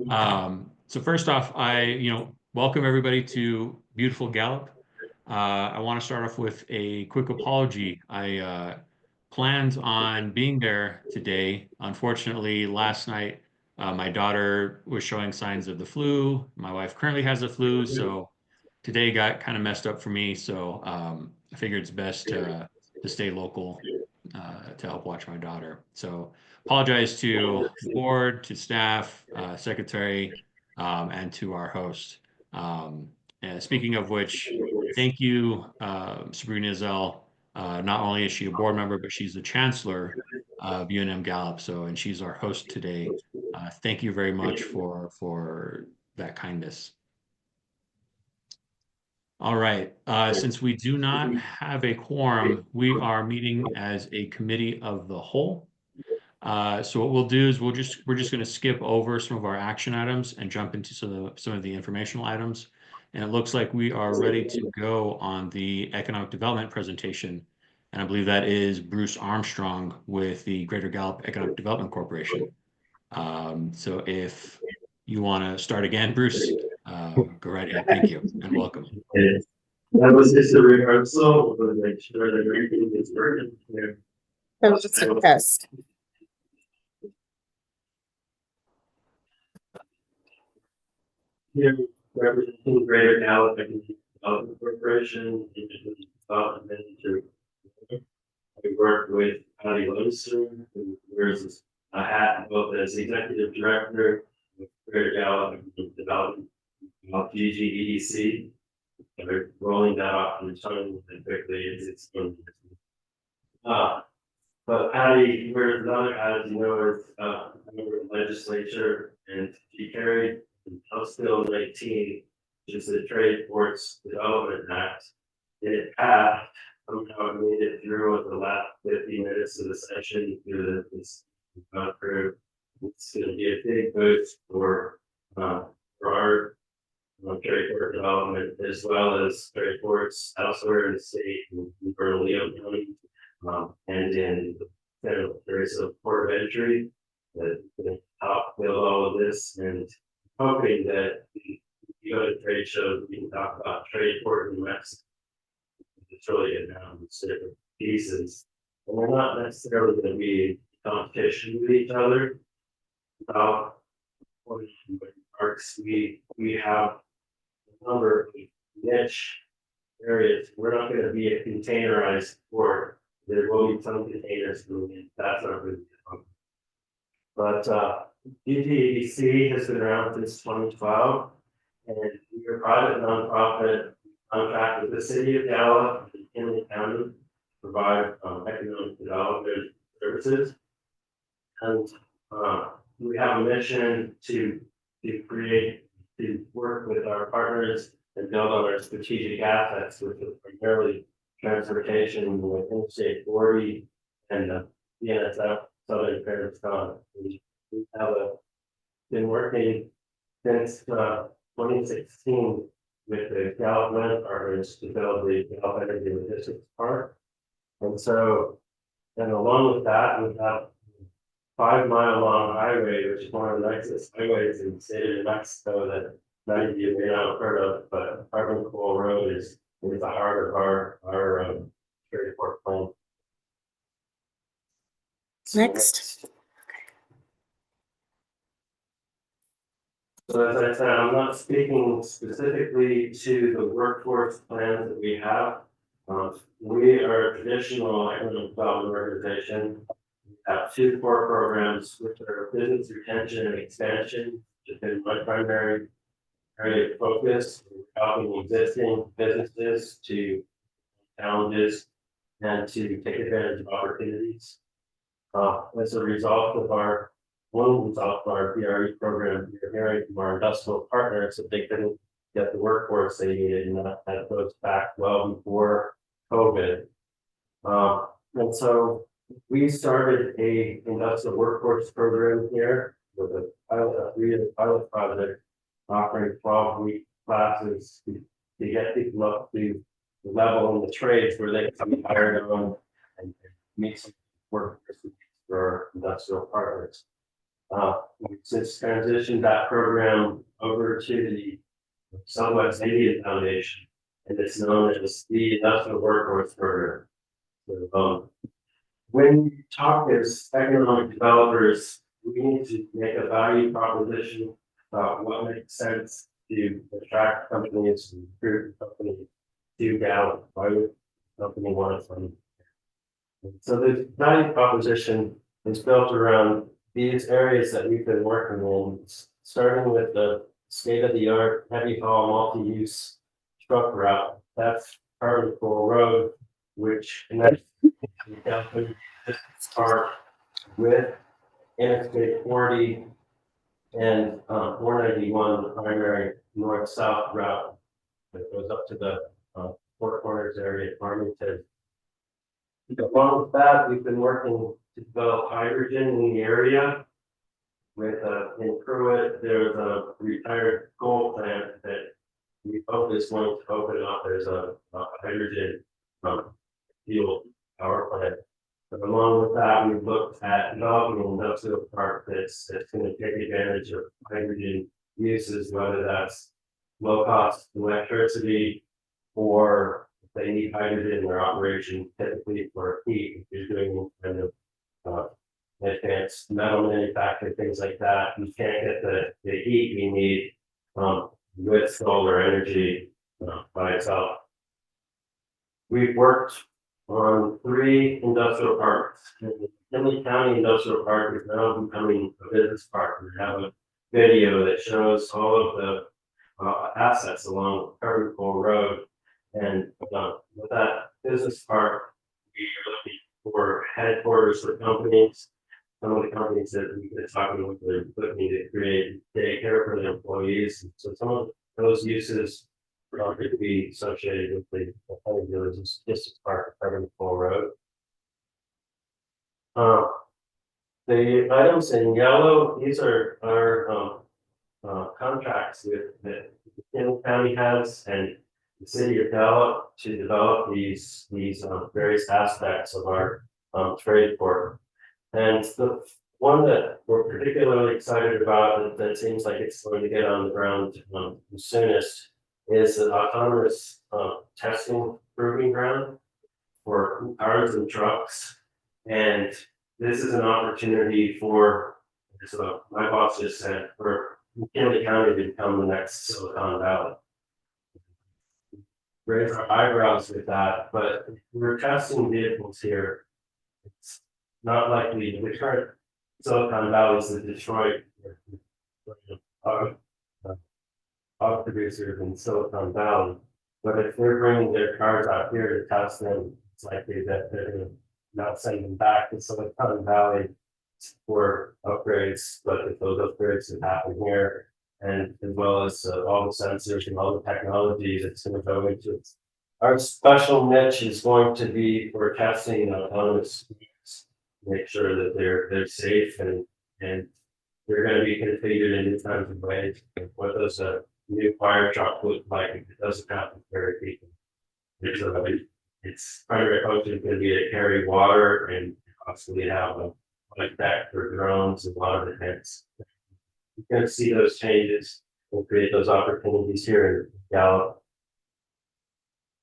So first off, welcome everybody to beautiful Gallup. I want to start off with a quick apology. I planned on being there today. Unfortunately, last night, my daughter was showing signs of the flu. My wife currently has the flu, so today got kind of messed up for me. So I figured it's best to stay local to help watch my daughter. So apologize to the board, to staff, secretary, and to our host. Um, and speaking of which, thank you, Sabrina Zell. Not only is she a board member, but she's the chancellor of UNM Gallup. So, and she's our host today. Thank you very much for that kindness. All right. Since we do not have a quorum, we are meeting as a committee of the whole. So what we'll do is we're just going to skip over some of our action items and jump into some of the informational items. And it looks like we are ready to go on the economic development presentation. And I believe that is Bruce Armstrong with the Greater Gallup Economic Development Corporation. So if you want to start again, Bruce, go right ahead. Thank you and welcome. That was just a rehearsal, but make sure that everything is working here. That was just a test. Here, representing Greater Gallup Economic Development Corporation, development manager. We work with Patty Lodeson, who wears a hat both as executive director of Greater Gallup Economic Development, GGEDC. They're rolling that off in time and quickly as it's going. But Patty, wears another hat, as you know, is a member of the legislature, and she carried House Bill 19, which is the Trade Ports Development Act. And it passed. Somehow it made it through with the last 50 minutes of the session through this through. It's going to be a big boost for our trade port development, as well as trade ports elsewhere in the state, in Bernalillo County, and in the areas of port of entry that help build all of this, and hoping that you go to trade shows, we can talk about trade port in Mexico. It's really getting down to different pieces, and they're not necessarily going to be competition with each other. Parks, we have a number of niche areas. We're not going to be a containerized port. There will be some containers moving in. That's not really good. But GTADC has been around since 2012, and we're a private nonprofit contract with the city of Gallup and Kinley County to provide economic development services. And we have a mission to work with our partners and build on our strategic assets, which is primarily transportation with Interstate 40 and the BNSF Southern Paris Con. We have been working since 2016 with the Gallup Land Partners to build the Gallup Energy Logistics Park. And so, and along with that, we have 5-mile long highway, which is one of the nicest highways in the state of New Mexico that many of you may not have heard of, but Carbon Coal Road is the heart of our trade port plan. Next. So as I said, I'm not speaking specifically to the workforce plans that we have. We are a traditional economic development organization. We have 2 core programs, which are business retention and expansion, which has been my primary area of focus. We're helping existing businesses to challenges and to take advantage of opportunities. As a result of our BRE program, we're hearing from our industrial partners that they couldn't get the workforce they needed, and that goes back well before COVID. And so we started a industrial workforce program here with a pilot project offering 12-week classes to get people up to the level in the trades where they can be hired on and meet some workforce for our industrial partners. We've since transitioned that program over to the Southwest Indian Foundation, and it's known as the Industrial Workforce Program. So, when we talk as economic developers, we need to make a value proposition about what makes sense to attract companies and recruit companies to Gallup. Why would a company want to fund? So the value proposition is built around these areas that we've been working on, starting with the state-of-the-art heavy haul multi-use truck route. That's Carbon Road, which connects Delta Park with Interstate 40 and 491, the primary north-south route that goes up to the Four Corners area at Farmington. Along with that, we've been working to develop hydrogen in the area. With in Pruitt, there's a retired coal plant that we hope is going to open up. There's a hydrogen fuel power plant. But along with that, we've looked at developing an industrial park that's going to take advantage of hydrogen uses, whether that's low cost electricity or if they need hydrogen in their operation, typically for heat, if you're doing kind of advanced metal manufacturing, things like that. You can't get the heat you need with solar energy by itself. We've worked on 3 industrial parks. The McKinley County Industrial Park is now becoming a business park. We have a video that shows all of the assets along Carbon Road. And with that business park, we are looking for headquarters for companies. Some of the companies that we've been talking with are looking to create daycare for their employees. So some of those uses could be associated with the Honey Village District Park, Carbon Road. The items in yellow, these are our contracts that the county has and the city of Gallup to develop these various aspects of our trade port. And the one that we're particularly excited about that seems like it's going to get on the ground the soonest is an autonomous testing proving ground for cars and trucks. And this is an opportunity for, so my boss just said, for McKinley County to become the next Silicon Valley. Raise our eyebrows with that, but if we're testing vehicles here. It's not likely the current Silicon Valley is the Detroit auto producers in Silicon Valley. But if they're bringing their cars out here to test them, it's likely that they're going to not send them back to Silicon Valley for upgrades. But if those upgrades can happen here, and as well as all the sensors and all the technology that's going to go into it. Our special niche is going to be for testing autonomous vehicles, make sure that they're safe and they're going to be configured in new kinds of ways. What does a new fire truck look like if it doesn't happen very quickly? Its primary function is going to be to carry water and possibly have a like that for drones and a lot of events. You're going to see those changes and create those opportunities here in Gallup.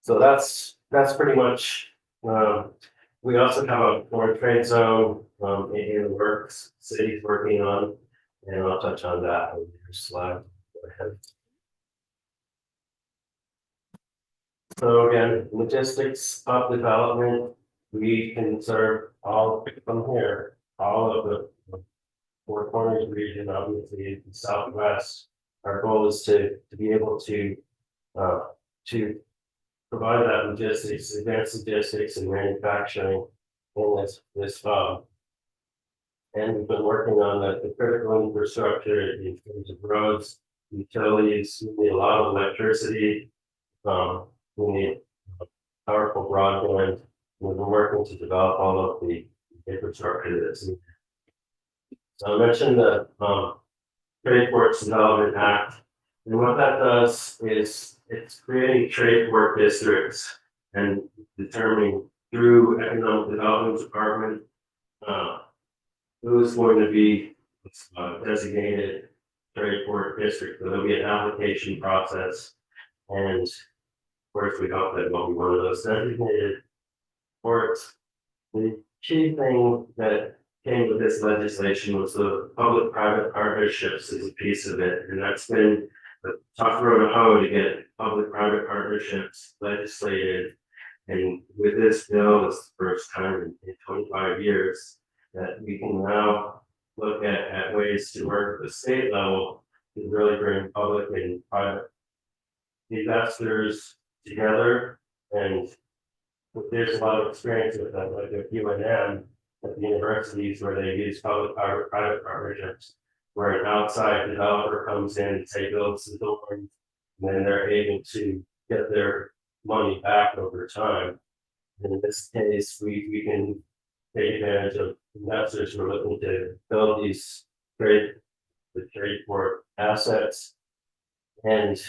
So that's pretty much. We also have a foreign trade zone in the works, city's working on, and I'll touch on that on your slide. Go ahead. So again, logistics of development, we can serve all from here, all of the Four Corners region, obviously the Southwest. Our goal is to be able to provide that logistics, advanced logistics and manufacturing in this hub. And we've been working on the critical infrastructure in terms of roads, utilities. We need a lot of electricity. We need powerful broadband. We've been working to develop all of the infrastructure that's needed. So I mentioned the Trade Ports Development Act, and what that does is it's creating trade port districts and determining through Economic Development Department who is going to be designated trade port district. So there'll be an application process, and of course, we hope that will be one of those designated ports. The key thing that came with this legislation was the public-private partnerships is a piece of it, and that's been a tough road to hoe to get public-private partnerships legislated. And with this bill, it's the first time in 25 years that we can now look at ways to work at the state level to really bring public and private investors together. And there's a lot of experience with that, like at UNM at the universities where they use public-private partnerships, where an outside developer comes in and say builds the building, and then they're able to get their money back over time. And in this case, we can take advantage of investors who are looking to build these trade port assets. And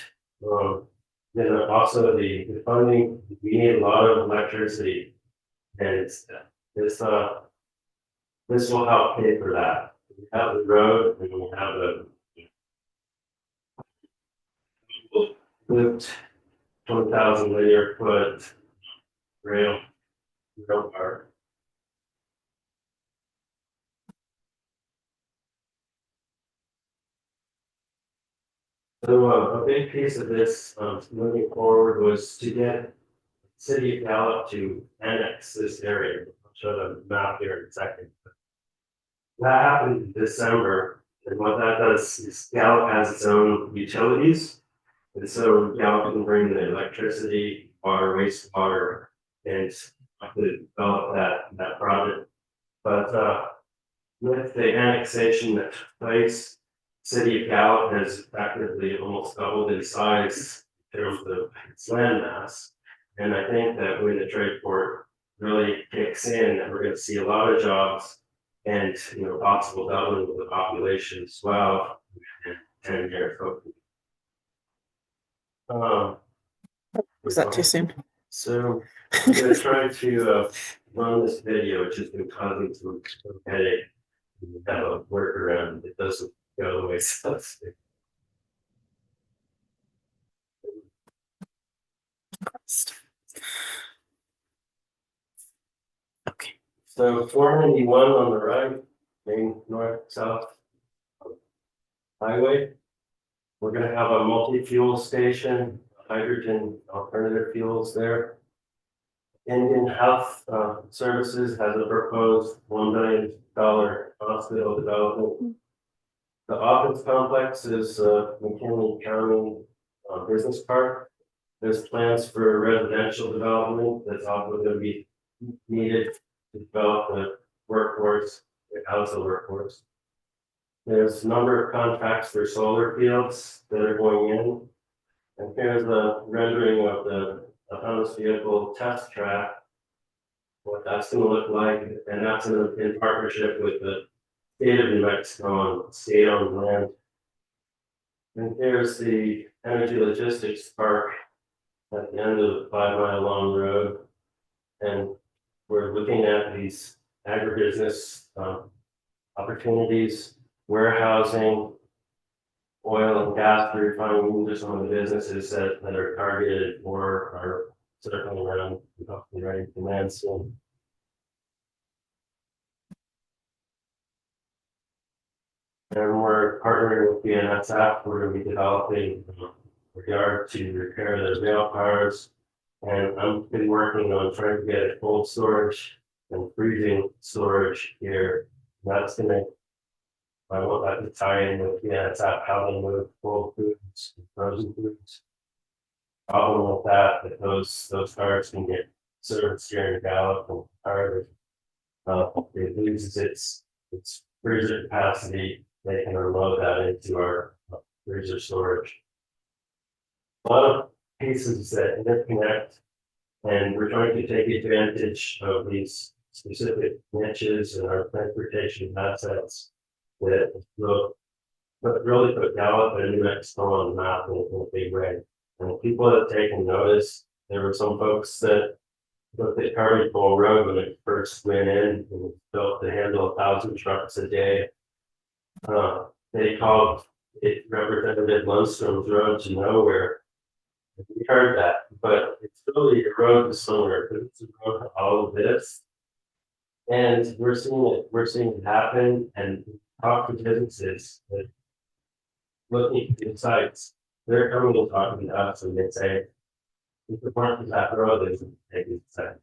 then also the funding, we need a lot of electricity, and this will help pay for that. We have the road, and we have a looped 20,000 linear foot rail park. So a big piece of this moving forward was to get City of Gallup to annex this area. I'll show the map here in a second. That happened in December, and what that does is Gallup has its own utilities, and so Gallup can bring the electricity, water, wastewater, and develop that project. But with the annexation that took place, City of Gallup has effectively almost doubled in size in terms of its land mass. And I think that when the trade port really kicks in, that we're going to see a lot of jobs and possible doubling of the population as well in 10 years. Was that too soon? So I'm going to try to run this video, which has been causing some headache. We have a workaround. It doesn't go the way it's supposed to. Okay. So 491 on the right, main north-south highway. We're going to have a multi-fuel station, hydrogen alternative fuels there. Indian Health Services has a proposed $1 billion hospital development. The office complex is McKinley County Business Park. There's plans for residential development that's also going to be needed to develop the workforce, the housing workforce. There's a number of contracts for solar fields that are going in. And here's the rendering of the autonomous vehicle test track, what that's going to look like. And that's in partnership with the state of New Mexico on state-owned land. And here's the energy logistics park at the end of the 5-mile long road. And we're looking at these agribusiness opportunities, warehousing, oil and gas refining. These are some of the businesses that are targeted or are circling around the ready to land soon. And we're partnering with BNSF. We're going to be developing a yard to repair their rail cars. And I've been working on trying to get cold storage and freezing storage here. That's going to, I want that to tie in with BNSF, how they move cold foods and frozen foods. Problem with that those cars can get serviced here in Gallup and Harvard. It loses its freezer capacity. They can unload that into our freezer storage. A lot of pieces that interconnect, and we're trying to take advantage of these specific niches in our transportation assets that will really put Gallup and New Mexico on the map in a big way. And people have taken notice. There were some folks that looked at Carvey Bowl Road when it first went in and built to handle 1,000 trucks a day. They called it Representative Lundstrom's Road to Nowhere. We heard that, but it's really a road to somewhere, but it's a road to all of this. And we're seeing it happen and talk to businesses that looking at sites, they're coming and talking to us and they say, if the point of that road isn't taking site.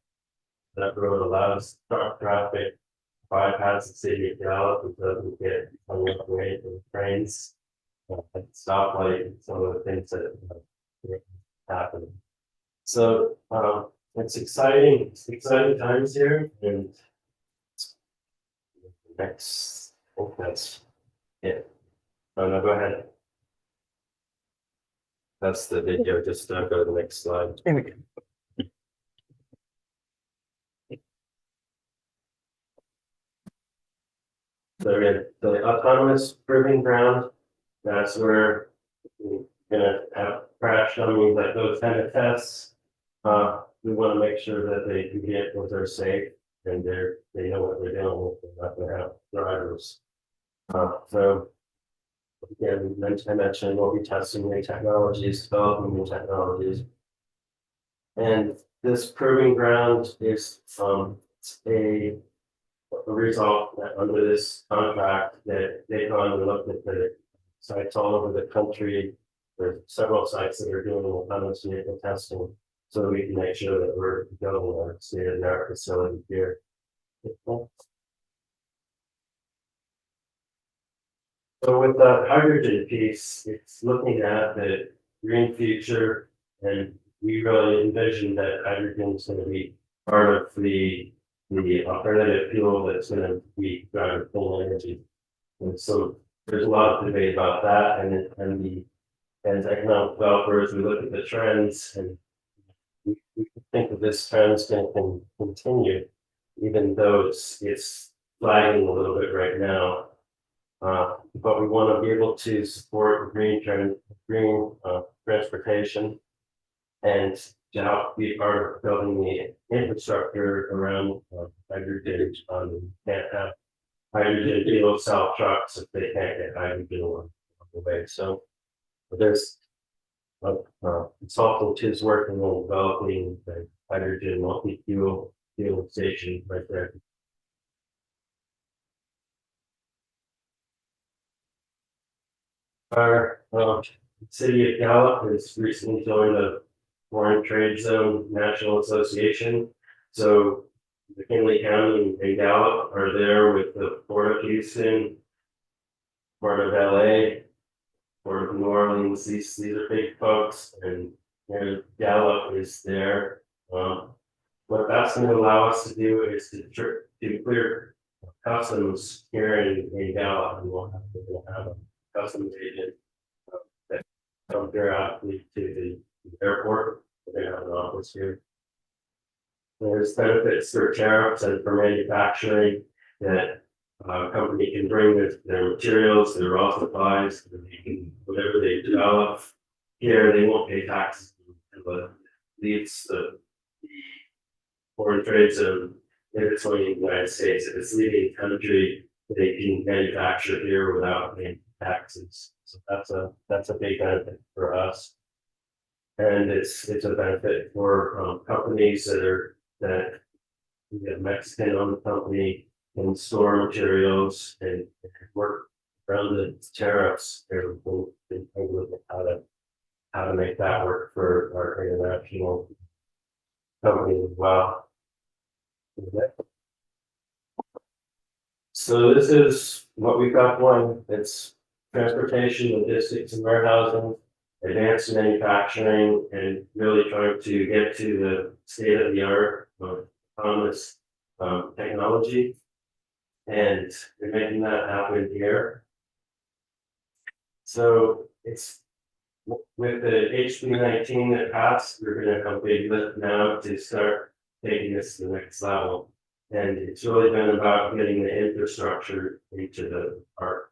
That road allows truck traffic, bypass the city of Gallup, it doesn't get hung up away from the trains. At the stoplight, and some of the things that happen. So it's exciting times here, and next, I think that's it. Oh no, go ahead. That's the video. Just go to the next slide. There we go. So again, the autonomous proving ground. That's where we're gonna have crash dummies like those kind of tests. We want to make sure that the vehicles are safe and they know what they're doing with. They're not gonna have drivers. So again, I mentioned we'll be testing new technologies, developing new technologies. And this proving ground is a result that under this contract that they've gone and looked at the sites all over the country. There's several sites that are doing autonomous vehicle testing, so that we can make sure that we're building our state-of-the-art facility here. So with the hydrogen piece, it's looking at the green future, and we really envision that hydrogen is going to be part of the alternative fuel that's going to be driving clean energy. And so there's a lot of debate about that, and as economic developers, we look at the trends, and we think that this trend is going to continue, even though it's flagging a little bit right now. But we want to be able to support green transportation and to help be part of building the infrastructure around hydrogen. Can't have hydrogen fuel cell trucks if they can't get hydrogen on the way. So there's consultant who's working on developing the hydrogen multi-fuel station right there. Our city of Gallup has recently joined the Foreign Trade Zone National Association. So McKinley County and Gallup are there with the Port of Houston, Port of LA, Port of New Orleans. These are big folks, and Gallup is there. What that's going to allow us to do is to clear customs here in Gallup, and we'll have a customs agent that come periodically to the airport. They have an office here. There's benefits for tariffs and for manufacturing that a company can bring their materials, their raw supplies, whatever they develop here, they won't pay taxes, but leaves the foreign trade zone if it's only in the United States. If it's leaving the country, they can manufacture here without paying taxes. So that's a big benefit for us. And it's a benefit for companies that we have Mexican owned company can store materials and work around the tariffs. They're look at how to make that work for our international company as well. So this is what we've got going. It's transportation, logistics, and warehousing, advanced manufacturing, and really trying to get to the state of the art of autonomous technology. And we're making that happen here. So it's with the HB19 that passed, we're going to have a big lift now to start taking this to the next level. And it's really been about getting the infrastructure into the park.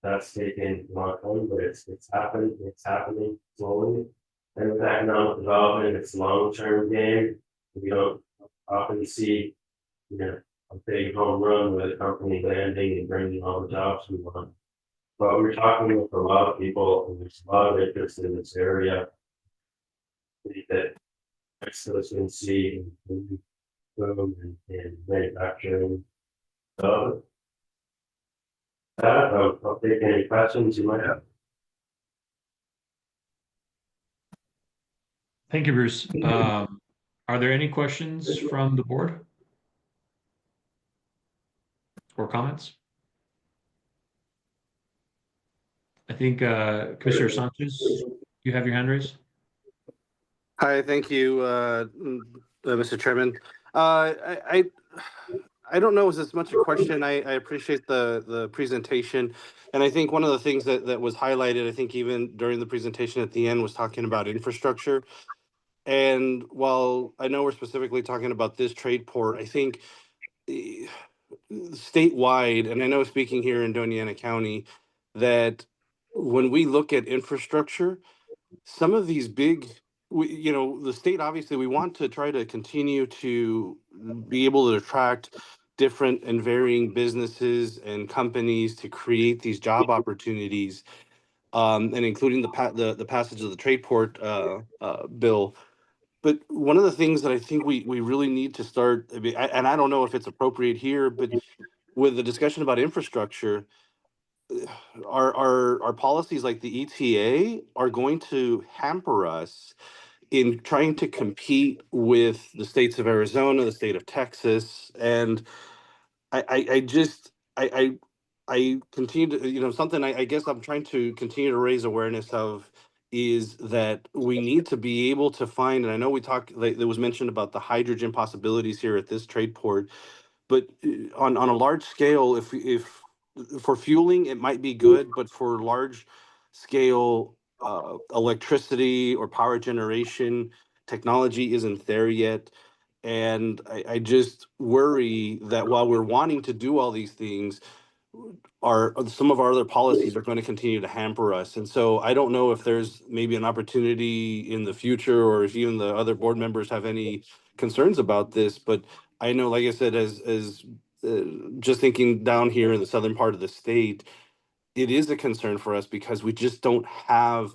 That's taken a long time, but it's happening slowly. And with economic development, it's a long-term game. We don't often see, a big home run with a company landing and bringing all the jobs we want. But we're talking with a lot of people, and there's a lot of interest in this area. I think that excellency in food and manufacturing. So, I'll take any questions you might have. Thank you, Bruce. Are there any questions from the board or comments? I think Commissioner Sanchez, you have your hand raised. Hi, thank you, Mr. Chairman. I don't know if it's much a question. I appreciate the presentation. And I think one of the things that was highlighted, I think even during the presentation at the end, was talking about infrastructure. And while I know we're specifically talking about this trade port, I think statewide, and I know speaking here in Doña Ana County, that when we look at infrastructure, some of these big, the state, obviously, we want to try to continue to be able to attract different and varying businesses and companies to create these job opportunities, and including the passage of the trade port bill. But one of the things that I think we really need to start, and I don't know if it's appropriate here, but with the discussion about infrastructure, our policies like the ETA are going to hamper us in trying to compete with the states of Arizona, the state of Texas, and I just I continue to, something I guess I'm trying to continue to raise awareness of is that we need to be able to find, and I know we talked, like, there was mentioned about the hydrogen possibilities here at this trade port, but on a large scale, if for fueling it might be good, but for large scale electricity or power generation, technology isn't there yet. And I just worry that while we're wanting to do all these things, our some of our other policies are going to continue to hamper us. And so I don't know if there's maybe an opportunity in the future, or if even the other board members have any concerns about this. But I know, like I said, as just thinking down here in the southern part of the state, it is a concern for us because we just don't have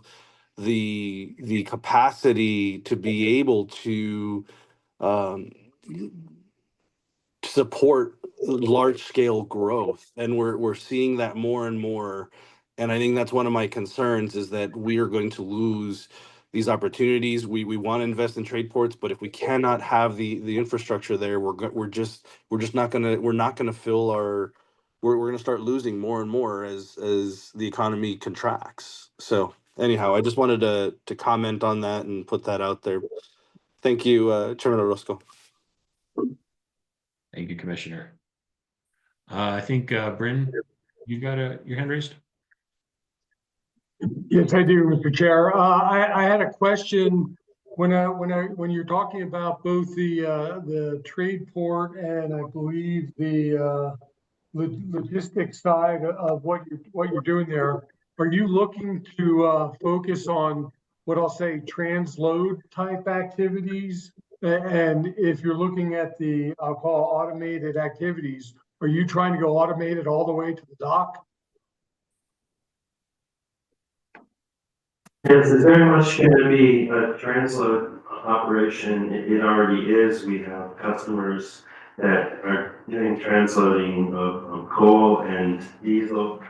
the capacity to be able to um, support large scale growth, and we're seeing that more and more. And I think that's one of my concerns, is that we are going to lose these opportunities. We want to invest in trade ports, but if we cannot have the infrastructure there, we're just not gonna fill our, we're gonna start losing more and more as the economy contracts. So anyhow, I just wanted to comment on that and put that out there. Thank you, Chairman Orozco. Thank you, Commissioner. I think Bryn, you got your hand raised. Yes, I do, Mr. Chair. I had a question when you're talking about both the trade port and I believe the logistics side of what you're doing there. Are you looking to focus on what I'll say transload type activities? And if you're looking at the, I'll call automated activities, are you trying to go automated all the way to the dock? Yes, it's very much going to be a transload operation. It already is. We have customers that are doing transloading of coal and diesel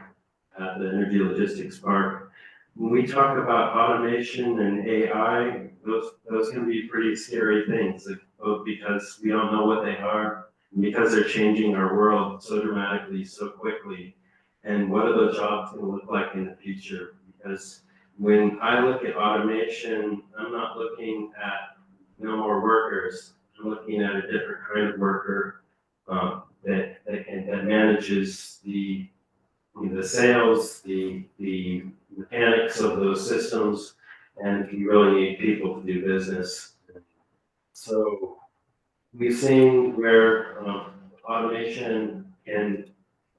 at the Energy Logistics Park. When we talk about automation and AI, those can be pretty scary things, both because we don't know what they are, and because they're changing our world so dramatically, so quickly. And what are those jobs going to look like in the future? Because when I look at automation, I'm not looking at no more workers. I'm looking at a different kind of worker that manages the sales, the mechanics of those systems, and you really need people to do business. So we've seen where automation can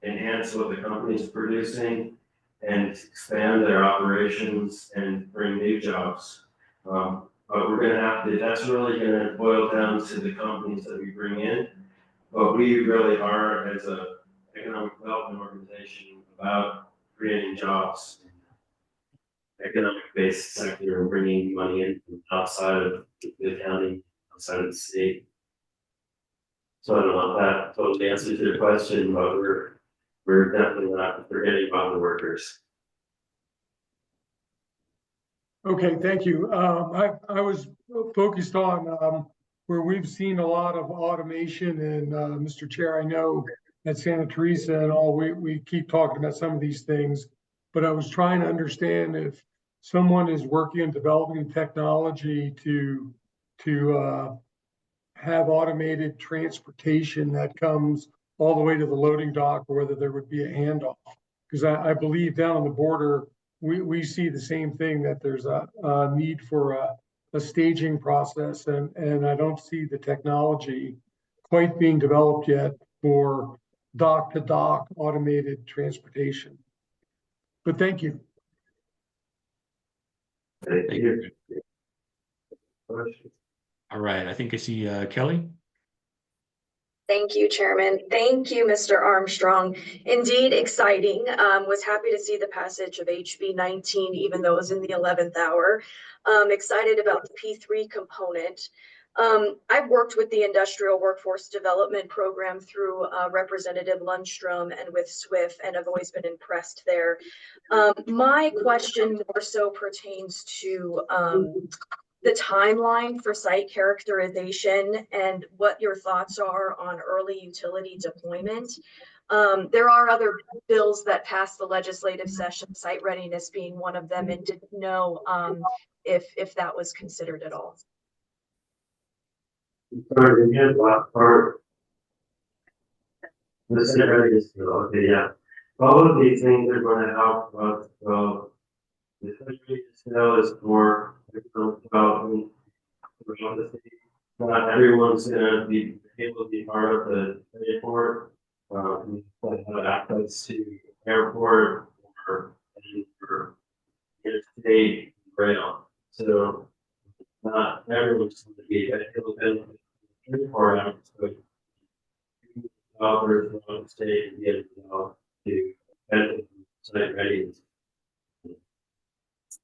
enhance what the company's producing and expand their operations and bring new jobs. But we're going to have to, that's really going to boil down to the companies that we bring in. But we really are, as a economic development organization, about creating jobs in the economic-based sector and bringing money in from outside of the county, outside of the state. So I don't know if that totally answers your question, but we're definitely not forgetting about the workers. Okay, thank you. I was focused on where we've seen a lot of automation, and Mr. Chair, I know at Santa Teresa and all, we keep talking about some of these things, but I was trying to understand if someone is working on developing technology to have automated transportation that comes all the way to the loading dock, or whether there would be a handoff. Because I believe down on the border, we see the same thing, that there's a need for a staging process, and I don't see the technology quite being developed yet for dock to dock automated transportation. But thank you. Thank you. All right, I think I see Kelly. Thank you, Chairman. Thank you, Mr. Armstrong. Indeed exciting. Was happy to see the passage of HB 19, even though it was in the 11th hour. Excited about the P3 component. I've worked with the Industrial Workforce Development Program through Representative Lundstrom and with SWIFT, and I've always been impressed there. My question more so pertains to the timeline for site characterization and what your thoughts are on early utility deployment. There are other bills that passed the legislative session, site readiness being one of them, and didn't know if that was considered at all. Sorry, again, last part. The site readiness bill, okay, yeah. All of these things are going to help us, well, the site readiness bill is for economic development around the city. Not everyone's gonna be able to be part of the airport. We have access to airport or interstate rail. So not everyone's going to be able to benefit from the airport. So developers around the state and get to benefit from site readiness.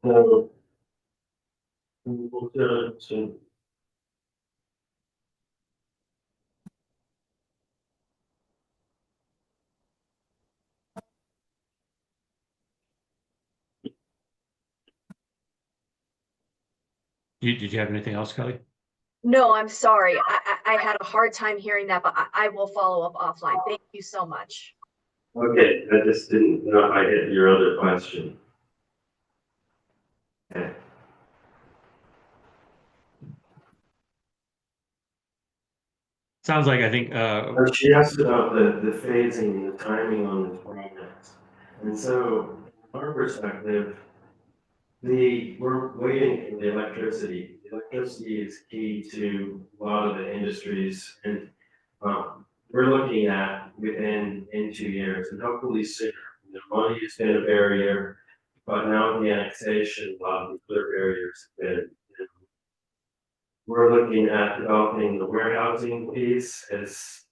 So Did you have anything else, Kelly? No, I'm sorry. I had a hard time hearing that, but I will follow up offline. Thank you so much. okay, I just didn't know if I hit your other question. Okay. Sounds like I think She asked about the phasing, the timing on this project. And so, from our perspective, we're waiting for the electricity. The electricity is key to a lot of the industries, and we're looking at within 2 years, and hopefully sooner. The money has been a barrier, but now with the annexation, a lot of the other barriers have been. We're looking at developing the warehousing piece as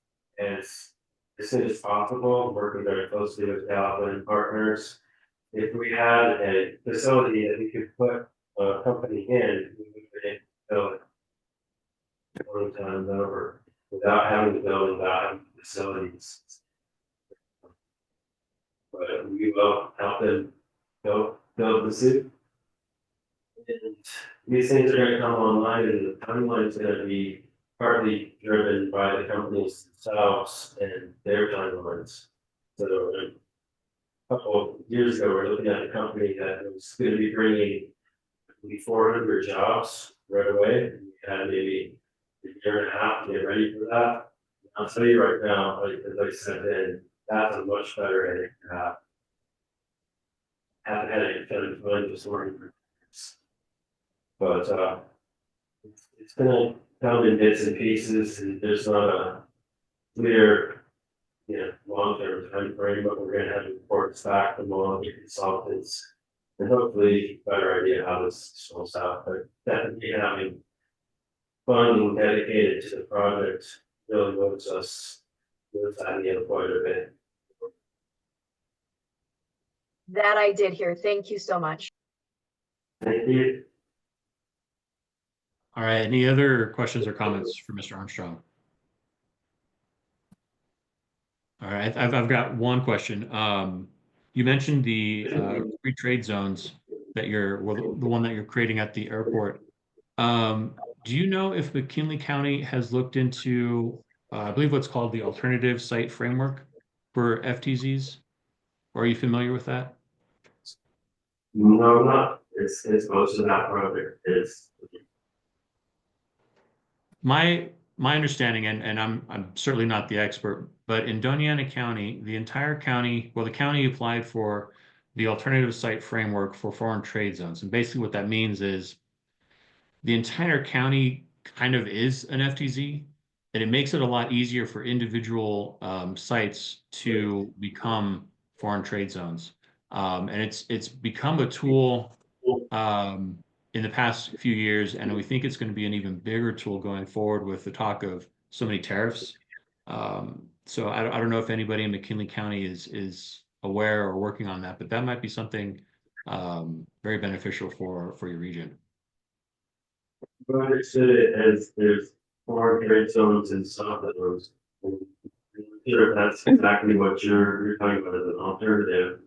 soon as possible, working very closely with Gallup and partners. If we had a facility that we could put a company in, we would be able to build it 20 times over without having to build without having facilities. But we will help them build the suit. And these things are going to come online, and the timeline is going to be partly driven by the companies themselves and their timelines. So a couple of years ago, we were looking at a company that was going to be bringing 400 jobs right away. And we had maybe a year and a half to get ready for that. I'll tell you right now, like, as I said then, that's a much better headache to have. Have a headache trying to find just more. But it's gonna come in bits and pieces, and there's not a clear, long-term time frame, but we're gonna have reports back from all of the consultants, and hopefully better idea how this rolls out. But definitely having funding dedicated to the project really moves us Was that the other part of it? That I did hear. Thank you so much. Thank you. All right, any other questions or comments for Mr. Armstrong? All right, I've got one question. You mentioned the free trade zones that well, the one that you're creating at the airport. Do you know if McKinley County has looked into, I believe what's called the alternative site framework for FTZs? Or are you familiar with that? No, not, it's most of that project is, My understanding, and I'm certainly not the expert, but in Doña Ana County, the entire county, well, the county applied for the alternative site framework for foreign trade zones. And basically what that means is the entire county kind of is an FTZ, and it makes it a lot easier for individual sites to become foreign trade zones. And it's become a tool um, in the past few years, and we think it's going to be an even bigger tool going forward with the talk of so many tariffs. So I don't know if anybody in McKinley County is aware or working on that, but that might be something very beneficial for your region. I understood it as there's foreign trade zones and soft zones. Sure, that's exactly what you're talking about as an alternative.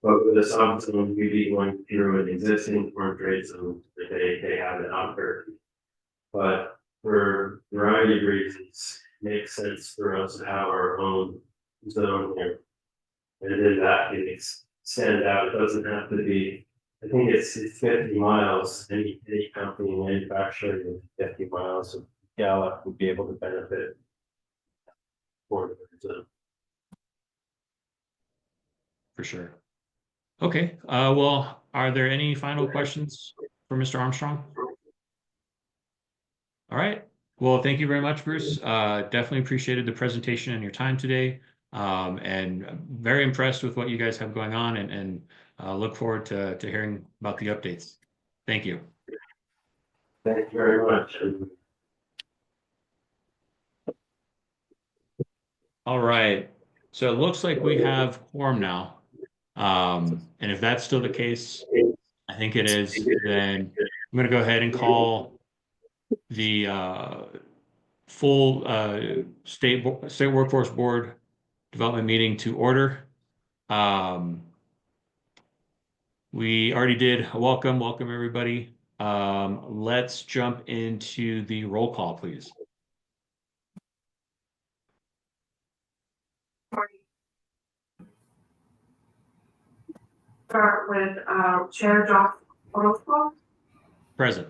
But with the soft zone, you'd be going through an existing foreign trade zone that they have it on Earth. But for a variety of reasons, it makes sense for us to have our own zone here. And then that can extend out, it doesn't have to be, I think it's 50 miles, any company manufacturing 50 miles of Gallup would be able to benefit. For the zone. For sure. Okay, well, are there any final questions for Mr. Armstrong? All right. Well, thank you very much, Bruce. Definitely appreciated the presentation and your time today. And I'm very impressed with what you guys have going on and look forward to hearing about the updates. Thank you. Thank you very much. All right. So it looks like we have quorum now. And if that's still the case, I think it is, then I'm going to go ahead and call the full state workforce board development meeting to order. We already did a welcome everybody. Let's jump into the roll call, please. Start with Chair Josh Orozco, Present.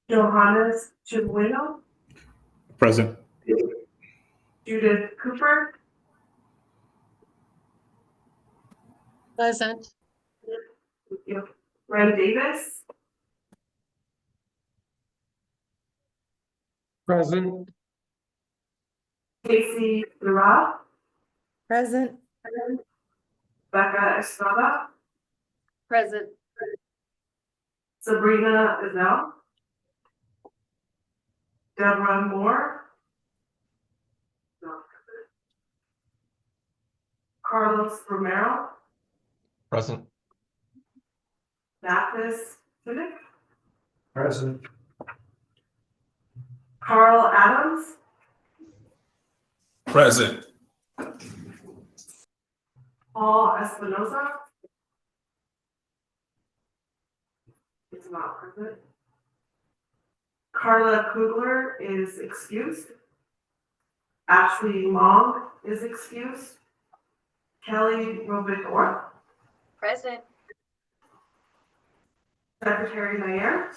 Johannes Chibueno, Present. Judith Cooper, Present. Ren Davis, Present. Casey Durant, Present. Becca Estrada, Present. Sabrina Azell, Deborah Moore, Carlos Romero, Present. Mathis Civic, Present. Carl Adams, Present. Paul Espinoza. Is not present. Carla Kugler is excused. Ashley Long is excused. Kelly Robidor, Present. Secretary Nair.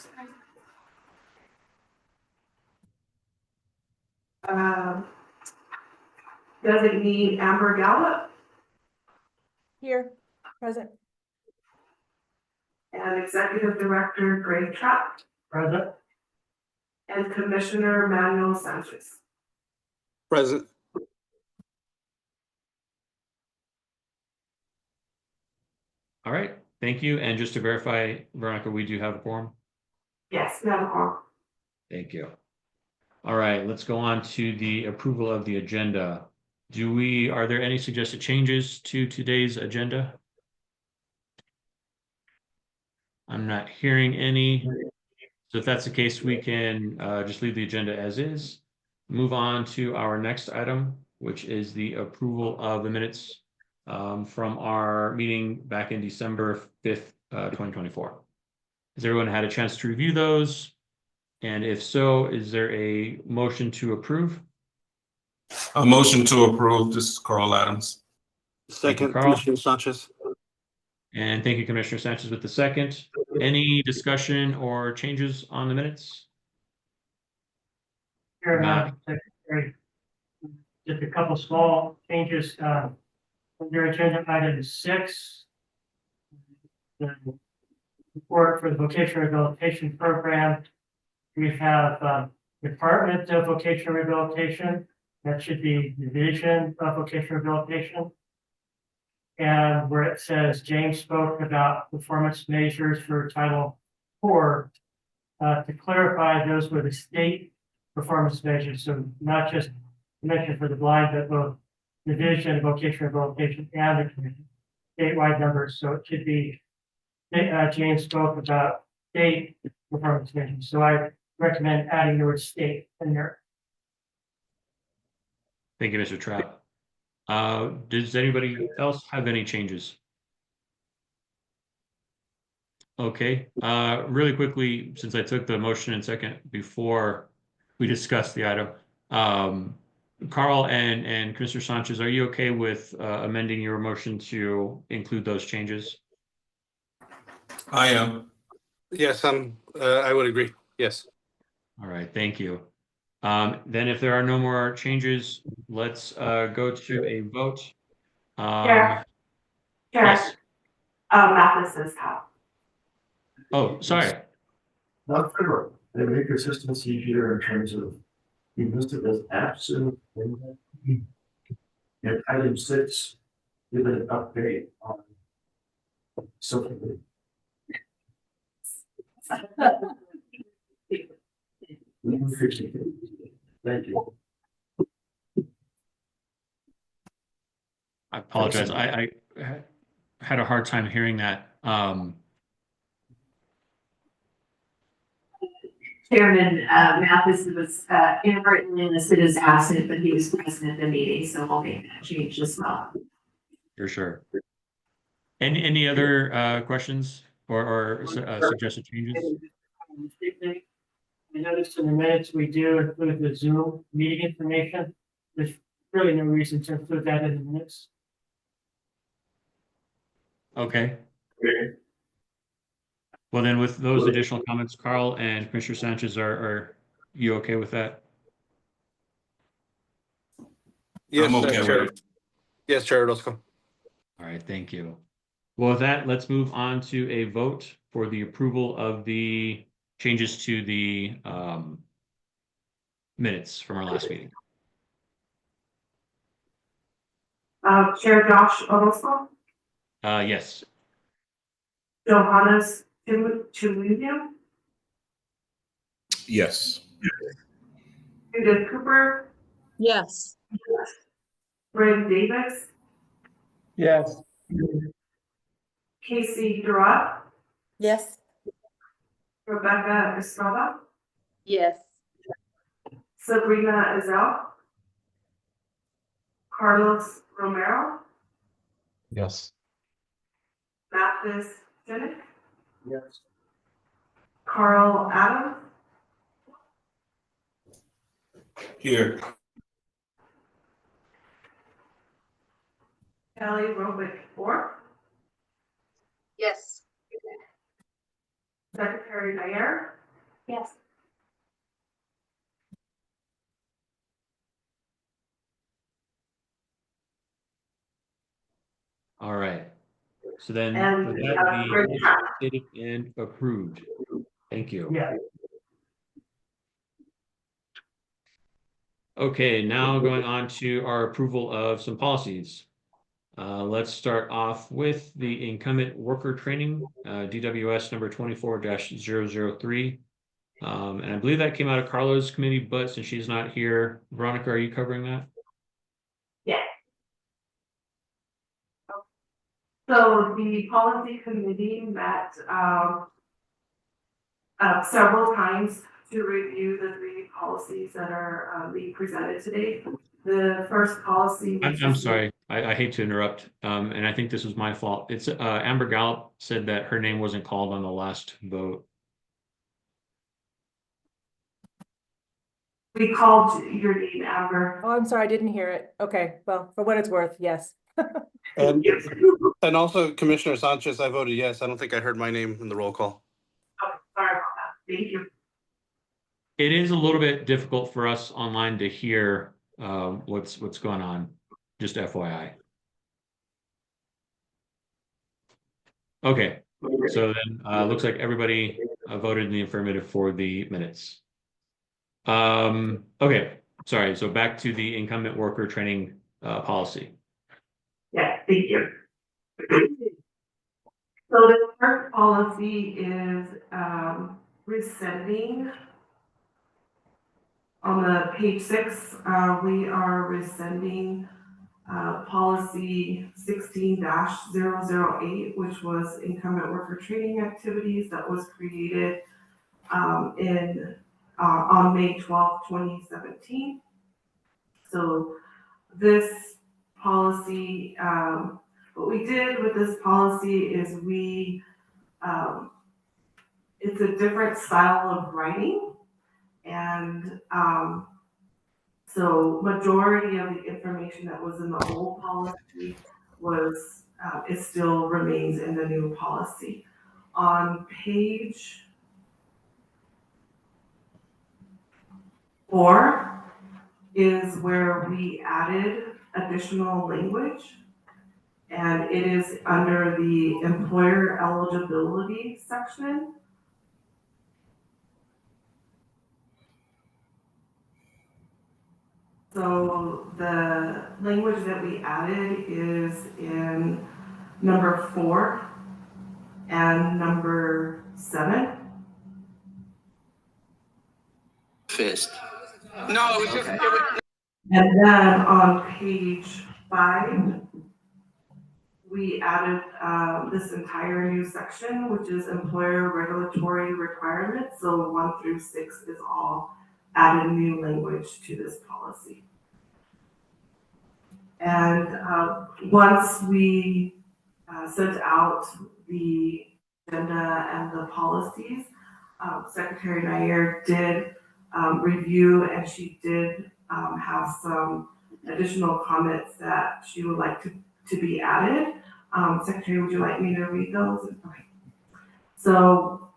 Designee Amber Gallup Here. Present. and Executive Director Greg Trapp Present. and Commissioner Manuel Sanchez. Present. All right. Thank you. And just to verify, Veronica, we do have a quorum. Yes, Madam Clerk. Thank you. All right, let's go on to the approval of the agenda. Are there any suggested changes to today's agenda? I'm not hearing any. So if that's the case, we can just leave the agenda as is. Move on to our next item, which is the approval of the minutes from our meeting back in December 5th, 2024. Has everyone had a chance to review those? And if so, is there a motion to approve? A motion to approve. This is Carl Adams. Second, Carl. Commissioner Sanchez. And thank you, Commissioner Sanchez, with the second. Any discussion or changes on the minutes? Sure, Secretary. Just a couple small changes, under agenda item 6. The report for the vocational rehabilitation program. We have, Department of Vocational Rehabilitation, that should be Division of Vocational Rehabilitation. And where it says James spoke about performance measures for Title IV, to clarify, those were the state performance measures, so not just mentioned for the blind, but both Division of Vocational Rehabilitation and the commission, statewide numbers, so it should be, James spoke about state performance measures, so I recommend adding the word state in there. Thank you, Mr. Trapp. Does anybody else have any changes? Okay, really quickly, since I took the motion and second before we discussed the item, Carl and Commissioner Sanchez, are you okay with amending your motion to include those changes? I am. Yes, I would agree. Yes. All right, thank you. Then if there are no more changes, let's go to a vote. Chair. Yes. Mathis says how. Oh, sorry. Not fair. They make your systems easier in terms of you listed as absent. And item 6, give an update on something. Thank you. I apologize. I had a hard time hearing that. Chairman Mathis was inadvertently listed as absent, but he was present at the meeting, so we'll make that change as well. For sure. Any other questions or suggested changes? I noticed in the minutes we do include the Zoom meeting information. There's really no reason to include that in the minutes. Okay. Well, then with those additional comments, Carl and Commissioner Sanchez, are you okay with that? Yes, I'm okay Chair. with it. Yes, Chair Orozco. All right, thank you. Well, with that, let's move on to a vote for the approval of the changes to the minutes from our last meeting. Chair Josh Orozco, Yes. Johannes Chilivio, Yes. Judith Cooper, Yes. Greg Davis, Yes. Casey Durant, Yes. Rebecca Estrada, Yes. Sabrina Azell, Carlos Romero, Yes. Mathis Janik, Yes. Carl Adams, Here. Kelly Robick Orr, Yes. Secretary Nair, Yes. All right. So then and with that, Greg the Trapp. stated and approved. Thank you. Yeah. Okay, now going on to our approval of some policies. Let's start off with the incumbent worker training, DWS number 24-003. And I believe that came out of Carla's committee, but since she's not here, Veronica, are you covering that? So the policy committee met, several times to review the 3 policies that are, being presented today. The first policy. I'm sorry. I hate to interrupt. And I think this was my fault. It's Amber Gallup said that her name wasn't called on the last vote. We called your name, Amber. Oh, I'm sorry, I didn't hear it. Okay, well, for what it's worth, yes. And also Commissioner Sanchez, I voted yes. I don't think I heard my name in the roll call. Oh, sorry about that. Thank you. It is a little bit difficult for us online to hear what's going on. Just FYI. Okay, so then looks like everybody voted in the affirmative for the minutes. Okay, sorry. So back to the incumbent worker training policy. Yeah, thank you. So the first policy is rescinding. On the page 6, we are rescinding policy 16-008, which was incumbent worker training activities that was created on May 12, 2017. So this policy, what we did with this policy is it's a different style of writing, and so majority of the information that was in the old policy was, it still remains in the new policy. On page 4 is where we added additional language, and it is under the employer eligibility section. So the language that we added is in number 4 and number 7. Fist. No, it was just. And then on page 5, we added this entire new section, which is employer regulatory requirements. So 1 through 6 is all added new language to this policy. And once we sent out the agenda and the policies, Secretary Nair did review, and she did have some additional comments that she would like to be added. Secretary, would you like me to read those? Okay. So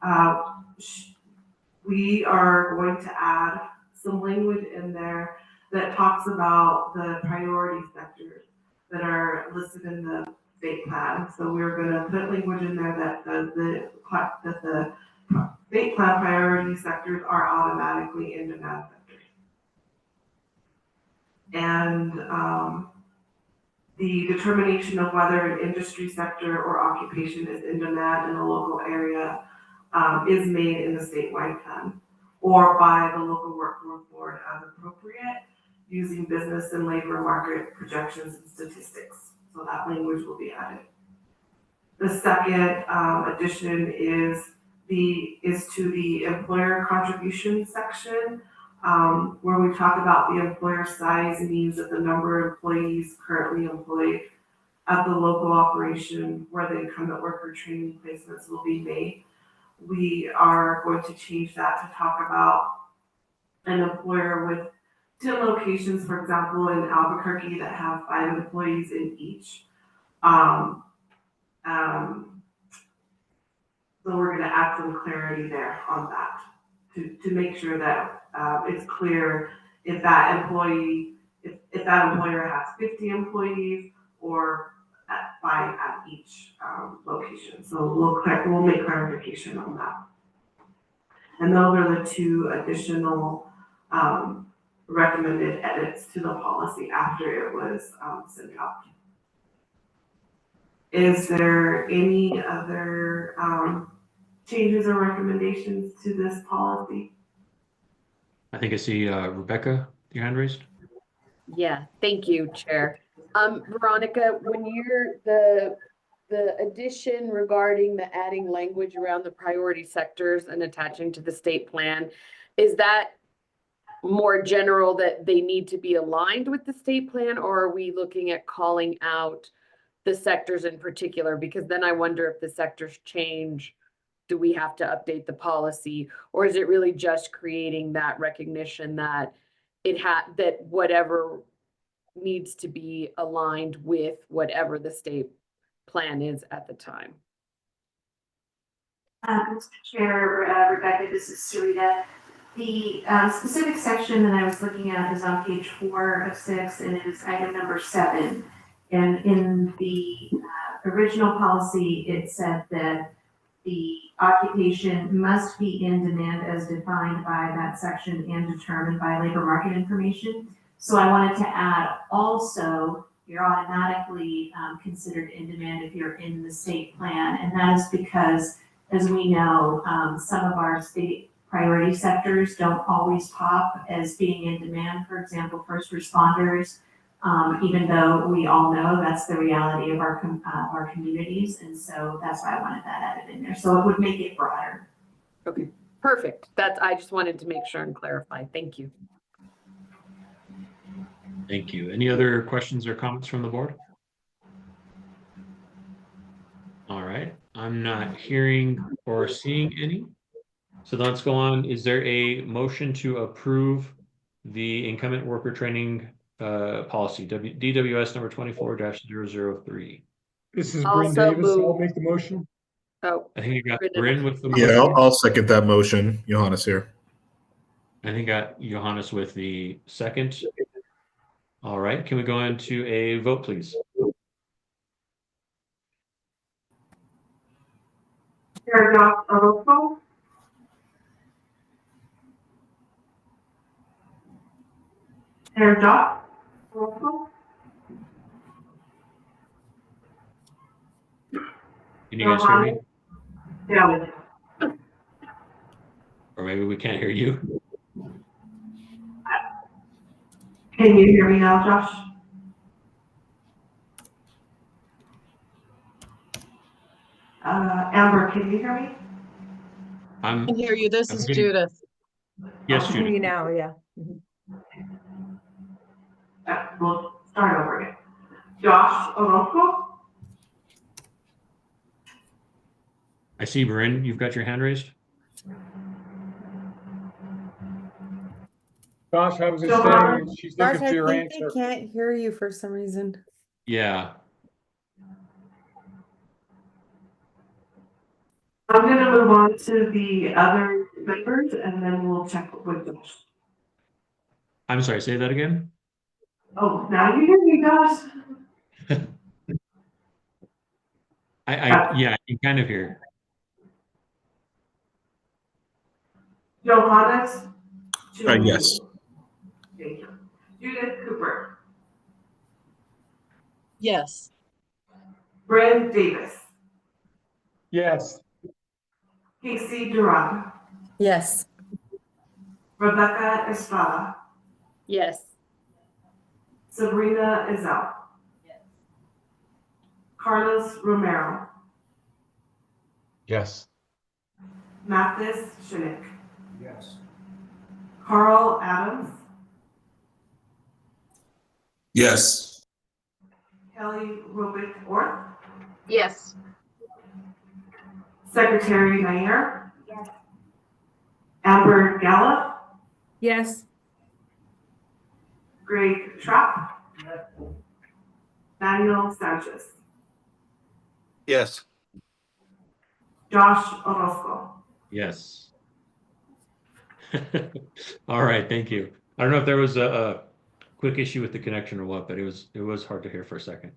we are going to add some language in there that talks about the priority sectors that are listed in the state plan. So we're going to put language in there that the state plan priority sectors are automatically in-demand sectors. And the determination of whether an industry sector or occupation is in demand in a local area is made in the statewide plan or by the local workforce board as appropriate, using business and labor market projections and statistics. So that language will be added. The second addition is to the employer contribution section, where we talk about the employer size means that the number of employees currently employed at the local operation where the incumbent worker training placements will be made. We are going to change that to talk about an employer with 10 locations, for example, in Albuquerque that have 5 employees in each. So we're going to add some clarity there on that to make sure that it's clear if that employee, if that employer has 50 employees or at 5 at each location. So we'll make clarification on that. And those are the 2 additional recommended edits to the policy after it was sent out. Is there any other changes or recommendations to this policy? I think I see Rebecca, your hand raised. Yeah, thank you, Chair. Veronica, when you're the addition regarding the adding language around the priority sectors and attaching to the state plan, is that more general that they need to be aligned with the state plan, or are we looking at calling out the sectors in particular? Because then I wonder if the sectors change, do we have to update the policy, or is it really just creating that recognition that that whatever needs to be aligned with whatever the state plan is at the time? Mr. Chair, Rebecca, this is Sarita. The specific section that I was looking at is on page 4 of 6, and it is item number 7. And in the original policy, it said that the occupation must be in demand as defined by that section and determined by labor market information. So I wanted to add also, you're automatically considered in demand if you're in the state plan. And that is because, as we know, some of our state priority sectors don't always pop as being in demand. For example, first responders, even though we all know that's the reality of our communities. And so that's why I wanted that added in there. So it would make it broader. Okay, perfect. I just wanted to make sure and clarify. Thank you. Thank you. Any other questions or comments from the board? All right, I'm not hearing or seeing any. So let's go on. Is there a motion to approve the incumbent worker training policy, DWS number 24-003? This is Bryn Also Davis. I'll move. make the motion. Oh, I think you got Bryn with the Yeah, motion. I'll second that motion. Johannes here. I think got Johannes with the second. All right, can we go into a vote, please? Chair Josh Orozco, Chair Josh Orozco, Can you guys hear me? Johannes Daly. Or maybe we can't hear you. Can you hear me now, Josh? Amber, can you hear me? I can hear you. This I'm is getting- Judith. Yes, I hear you Judith. now, yeah. Mhm. We'll start over again. Josh Orozco, I see Bryn, you've got your hand raised. Josh, I was just Johannes. saying, she's Josh, looking I for your think they answer. can't hear you for some reason. Yeah, I'm gonna move on to the other members and then we'll check with Josh. I'm sorry, say that again. Oh, now you hear me, Josh? Yeah, I can kind of hear. Johannes? Yes. Thank you. Judith Cooper, Yes. Bryn Davis, Yes, Casey Durand, Yes. Rebecca Estrada, yes. Sabrina Izal, Carlos Romero, Yes. Mathis Shinnick, Yes. Carl Adams, Yes. Kelly Robick Orth, Yes. Secretary Nair, Amber Gallup, Yes, Greg Trapp, Daniel Sanchez, Yes. Josh Orozco. Yes. All right, thank you. I don't know if there was a quick issue with the connection or what, but it was hard to hear for a second.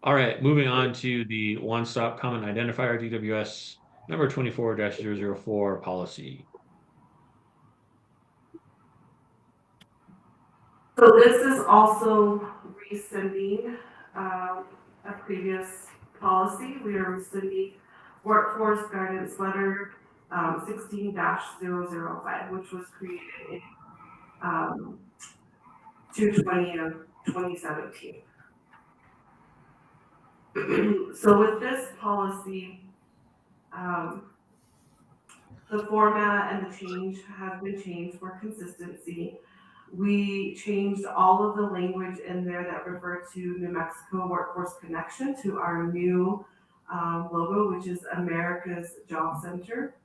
All right, moving on to the one-stop common identifier, DWS number 24-004 policy. So this is also rescinding a previous policy. We are rescinding workforce guidance letter 16-005, which was created in 2/20 of 2017. So with this policy, the format and the change have been changed for consistency. We changed all of the language in there that referred to New Mexico Workforce Connection to our new logo, which is America's Job Center.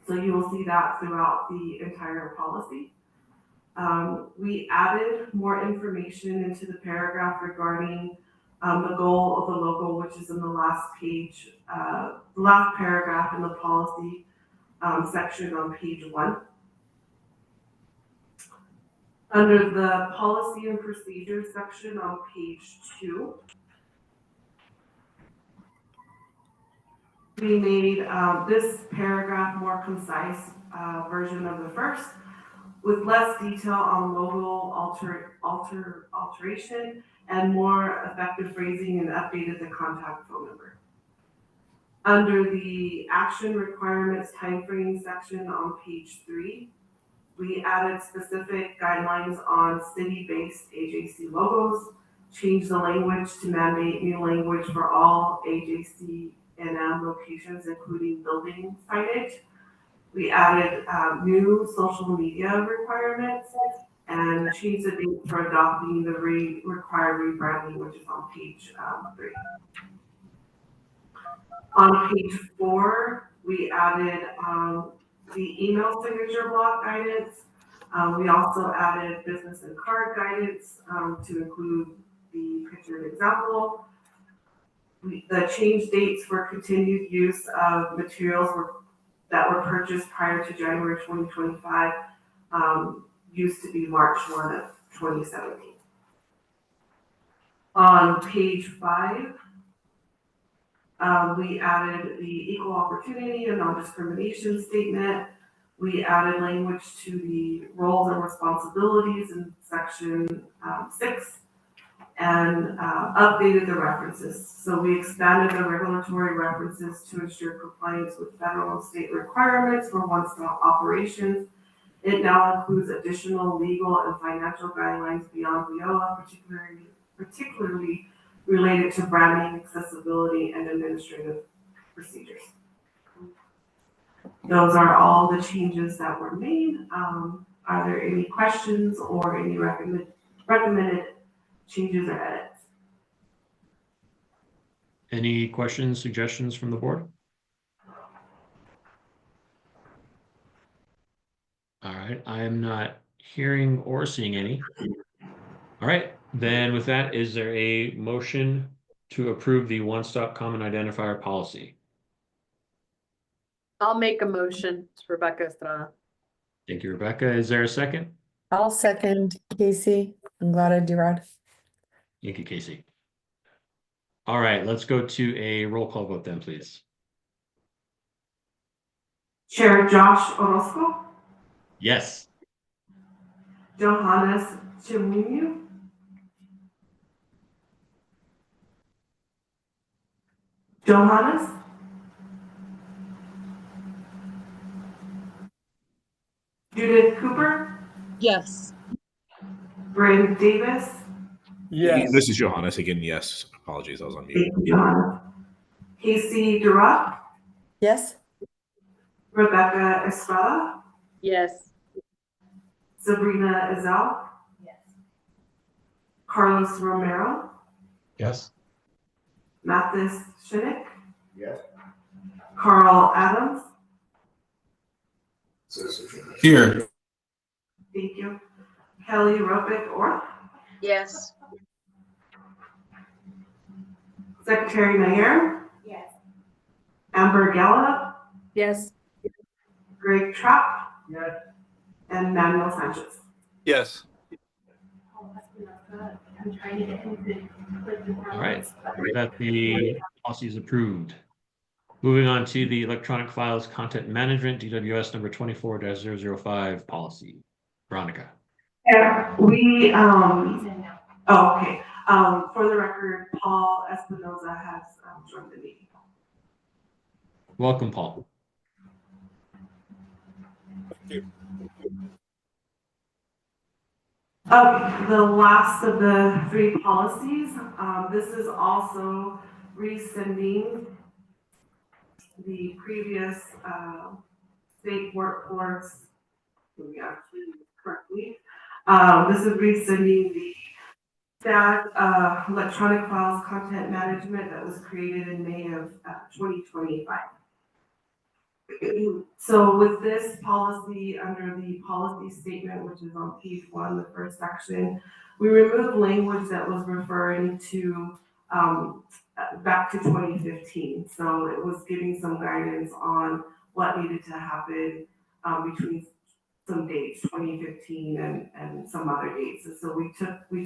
So you will see that throughout the entire policy. We added more information into the paragraph regarding the goal of the logo, which is in the last page, the last paragraph in the policy section on page 1. Under the policy and procedures section on page 2, we made this paragraph more concise version of the first, with less detail on logo alteration and more effective phrasing, and updated the contact phone number. Under the action requirements timeframe section on page 3, we added specific guidelines on city-based AJC logos, changed the language to mandate new language for all AJC&M locations, including building signage. We added new social media requirements and changed the date for adopting the required rebranding, which is on page 3. On page 4, we added the email signature block guidance. We also added business and card guidance to include the pictured example. The change dates for continued use of materials that were purchased prior to January 2025 used to be March 1 of 2017. On page 5, we added the equal opportunity and non-discrimination statement. We added language to the roles and responsibilities in section 6 and updated the references. So we expanded the regulatory references to ensure compliance with federal and state requirements for one-stop operations. It now includes additional legal and financial guidelines beyond WIOA, particularly related to branding, accessibility, and administrative procedures. Those are all the changes that were made. Are there any questions or any recommended changes or edits? Any questions, suggestions from the board? All right, I am not hearing or seeing any. All right, then with that, is there a motion to approve the one-stop common identifier policy? I'll make a motion. It's Rebecca Estrada. Thank you, Rebecca. Is there a second? I'll second Casey. I'm glad I do. Thank you, Casey. All right, let's go to a roll call vote then, please. Chair Josh Orozco, Yes. Johannes Chimunyu, Johannes, Judith Cooper, Yes. Bryn Davis. Yes. This is Johannes again. Yes. Apologies. I was on mute. Thank you, Johannes. Casey Durat, Yes. Rebecca Estrada, Yes. Sabrina Azal, Yes. Carlos Romero, Yes. Mathis Shinnick, Yes. Carl Adams. Here. Thank you. Kelly Ropick Orth, Yes. Secretary Nair, Yes. Amber Gallup, Yes. Greg Trapp, Yes. and Manuel Sanchez. Yes. I'm trying to get him to click the All right, that the policy is approved. Moving on to the electronic files content management, DWS number 24-005 policy. Veronica. Yeah, we, okay. For the record, Paul Espinoza has joined the meeting. Welcome, Paul. The last of the 3 policies, this is also rescinding the previous state workforce. We actually correctly. This is rescinding the stack electronic files content management that was created in May of 2025. So with this policy, under the policy statement, which is on page 1, the first section, we removed language that was referring to back to 2015. So it was giving some guidance on what needed to happen between some dates, 2015 and some other dates. And so we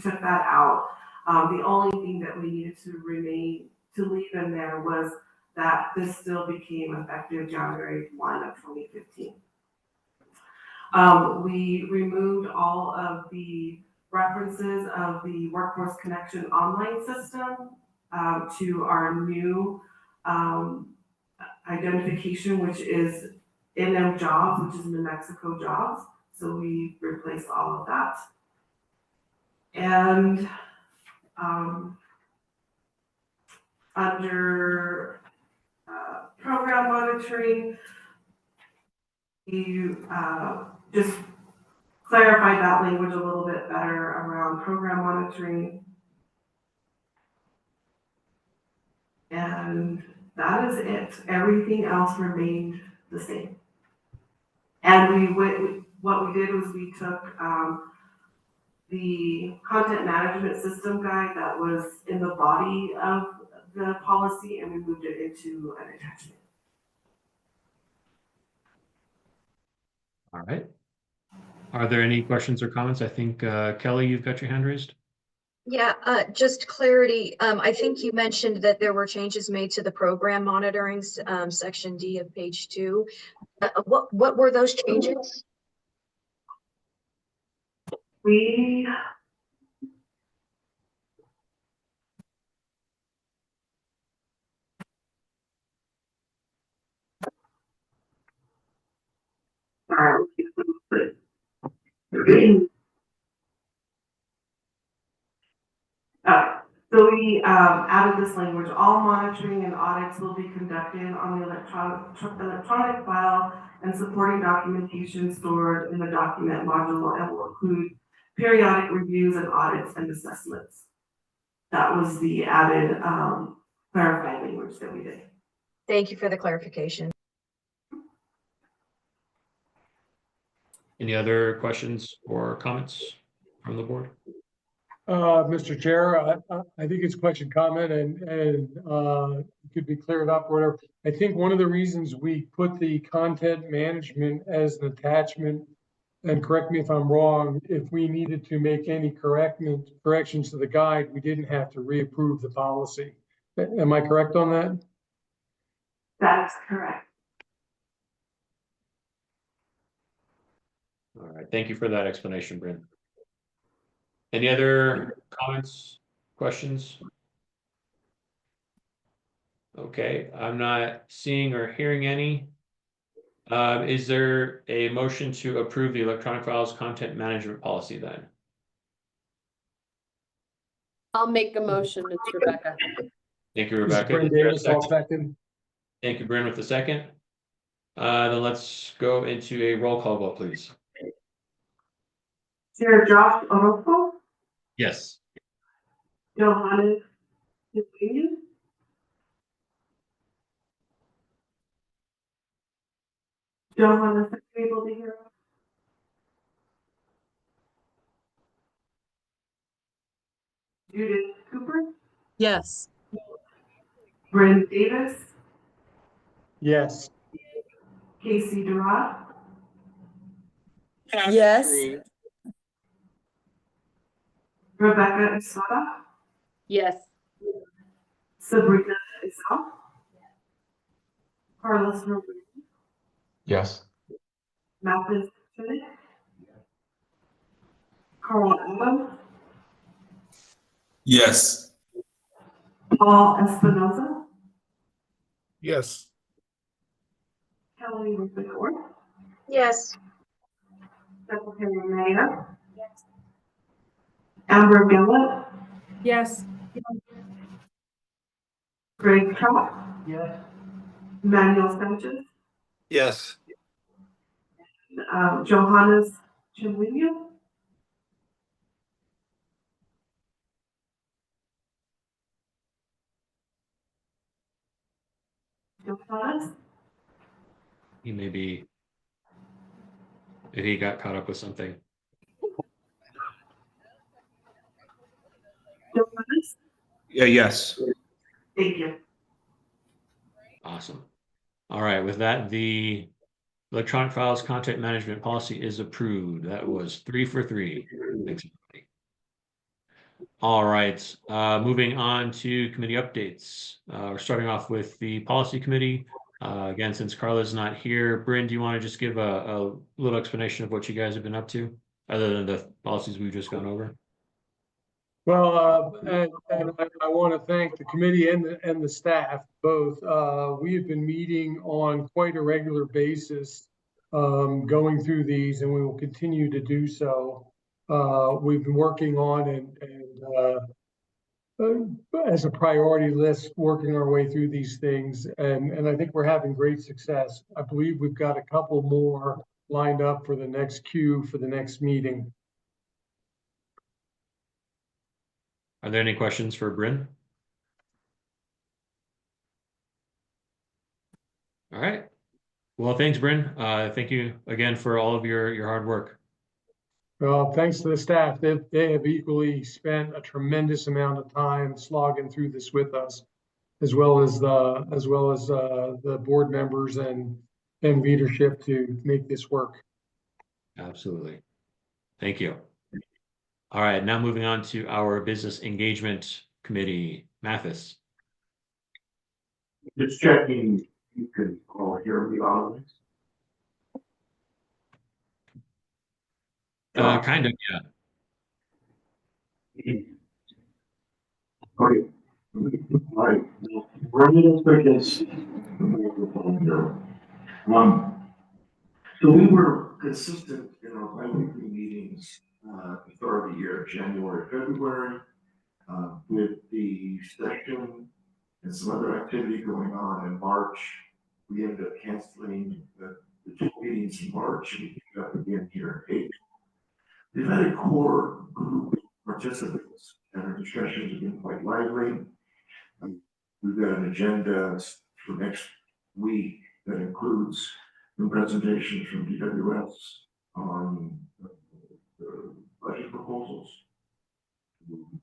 took that out. The only thing that we needed to leave in there was that this still became effective January 1 of 2015. We removed all of the references of the Workforce Connection online system to our new identification, which is NM Jobs, which is New Mexico Jobs. So we replaced all of that. And under program monitoring, you just clarified that language a little bit better around program monitoring. And that is it. Everything else remained the same. And what we did was we took the content management system guide that was in the body of the policy and we moved it into an attachment. All right. Are there any questions or comments? I think, Kelly, you've got your hand raised. Yeah, just clarity. I think you mentioned that there were changes made to the program monitoring, section D of page 2. What were those changes? We So we added this language: all monitoring and audits will be conducted on the electronic file and supporting documentation stored in the document module and will include periodic reviews and audits and assessments. That was the added clarified language that we did. Thank you for the clarification. Any other questions or comments from the board? Mr. Chair, I think it's question comment and could be cleared up or whatever. I think one of the reasons we put the content management as an attachment, and correct me if I'm wrong, if we needed to make any corrections to the guide, we didn't have to reapprove the policy. Am I correct on that? That is correct. All right. Thank you for that explanation, Bryn. Any other comments, questions? Okay, I'm not seeing or hearing any. Is there a motion to approve the electronic files content management policy then? I'll make a motion. It's Rebecca. Thank you, This is Rebecca. Bryn Is there a Davis, I'll second? second. Thank you, Bryn, with the second. Then let's go into a roll call vote, please. Chair Josh Orozco, Yes. Johannes Williams, Johannes, are you able to hear us? Judith Cooper, Yes. Bryn Davis, Yes. Casey Durant, Yes. Rebecca Estrada, Yes. Sabrina Isao, Carlos Rodriguez, Yes. Mathis Philip, Carl Adams, Yes. Paul Espinoza, Yes. Kelly Whitmore, Yes. Secretary Mayor, Amber Gillett, Yes. Greg Trot, Yes. Manuel Sanchez, Yes. Johannes Chimwilliam, Johannes, He maybe he got caught up with something. Johannes. Yeah, yes. Thank you. Awesome. All right, with that, the electronic files content management policy is approved. That was 3 for 3. Thanks, everybody. All right, moving on to committee updates. We're starting off with the policy committee. Again, since Carla's not here, Bryn, do you want to just give a little explanation of what you guys have been up to, other than the policies we've just gone over? Well, and I want to thank the committee and the staff both. We have been meeting on quite a regular basis, going through these, and we will continue to do so. We've been working on as a priority list, working our way through these things, and I think we're having great success. I believe we've got a couple more lined up for the next queue for the next meeting. Are there any questions for Bryn? All right. Well, thanks, Bryn. Thank you again for all of your hard work. Well, thanks to the staff. They have equally spent a tremendous amount of time slogging through this with us, as well as the board members and leadership to make this work. Absolutely. Thank you. All right, now moving on to our business engagement committee. Mathis. Just checking, you can all hear me on this? Kind of, yeah. Okay. All right. Running as quick as so we were consistent in our bi-weekly meetings at the start of the year, January, February, with the session and some other activity going on in March. We ended up canceling the 2 meetings in March, and we picked up again here in April. We've had a core group of participants, and our discussions have been quite lively. We've got an agenda for next week that includes some presentations from DWS on the budget proposals,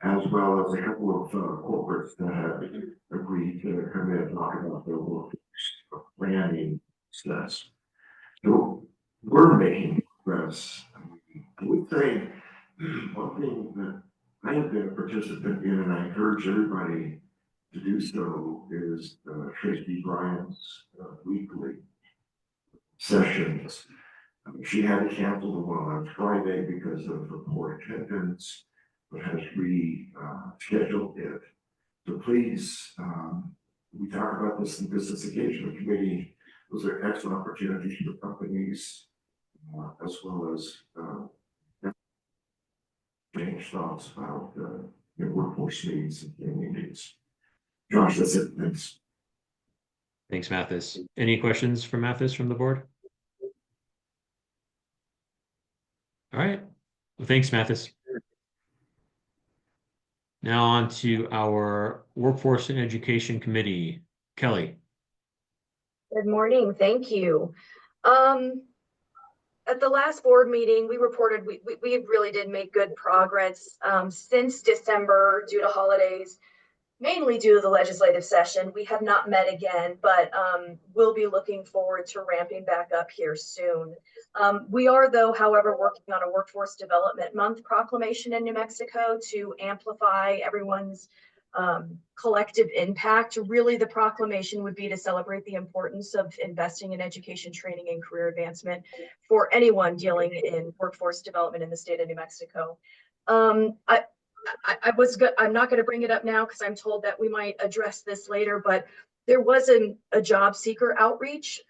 as well as a couple of corporates that have agreed to come in and talk about their work planning steps. So we're making progress. I would say one thing that I have been a participant in, and I encourage everybody to do so, is Tracy Bryan's weekly sessions. She had to cancel the one on Friday because of the poor attendance, but has rescheduled it. So please, we talk about this in the Business Engagement Committee. Those are excellent opportunities for companies, as well as change thoughts about your workforce needs and community needs. Josh, that's it. Thanks. Thanks, Mathis. Any questions for Mathis from the board? All right. Well, thanks, Mathis. Now on to our Workforce and Education Committee. Kelly. Good morning. Thank you. At the last board meeting, we reported we really did make good progress since December due to holidays, mainly due to the legislative session. We have not met again, but we'll be looking forward to ramping back up here soon. We are, though, however, working on a Workforce Development Month proclamation in New Mexico to amplify everyone's collective impact. Really, the proclamation would be to celebrate the importance of investing in education, training, and career advancement for anyone dealing in workforce development in the state of New Mexico. I'm not going to bring it up now because I'm told that we might address this later, but there was a job seeker outreach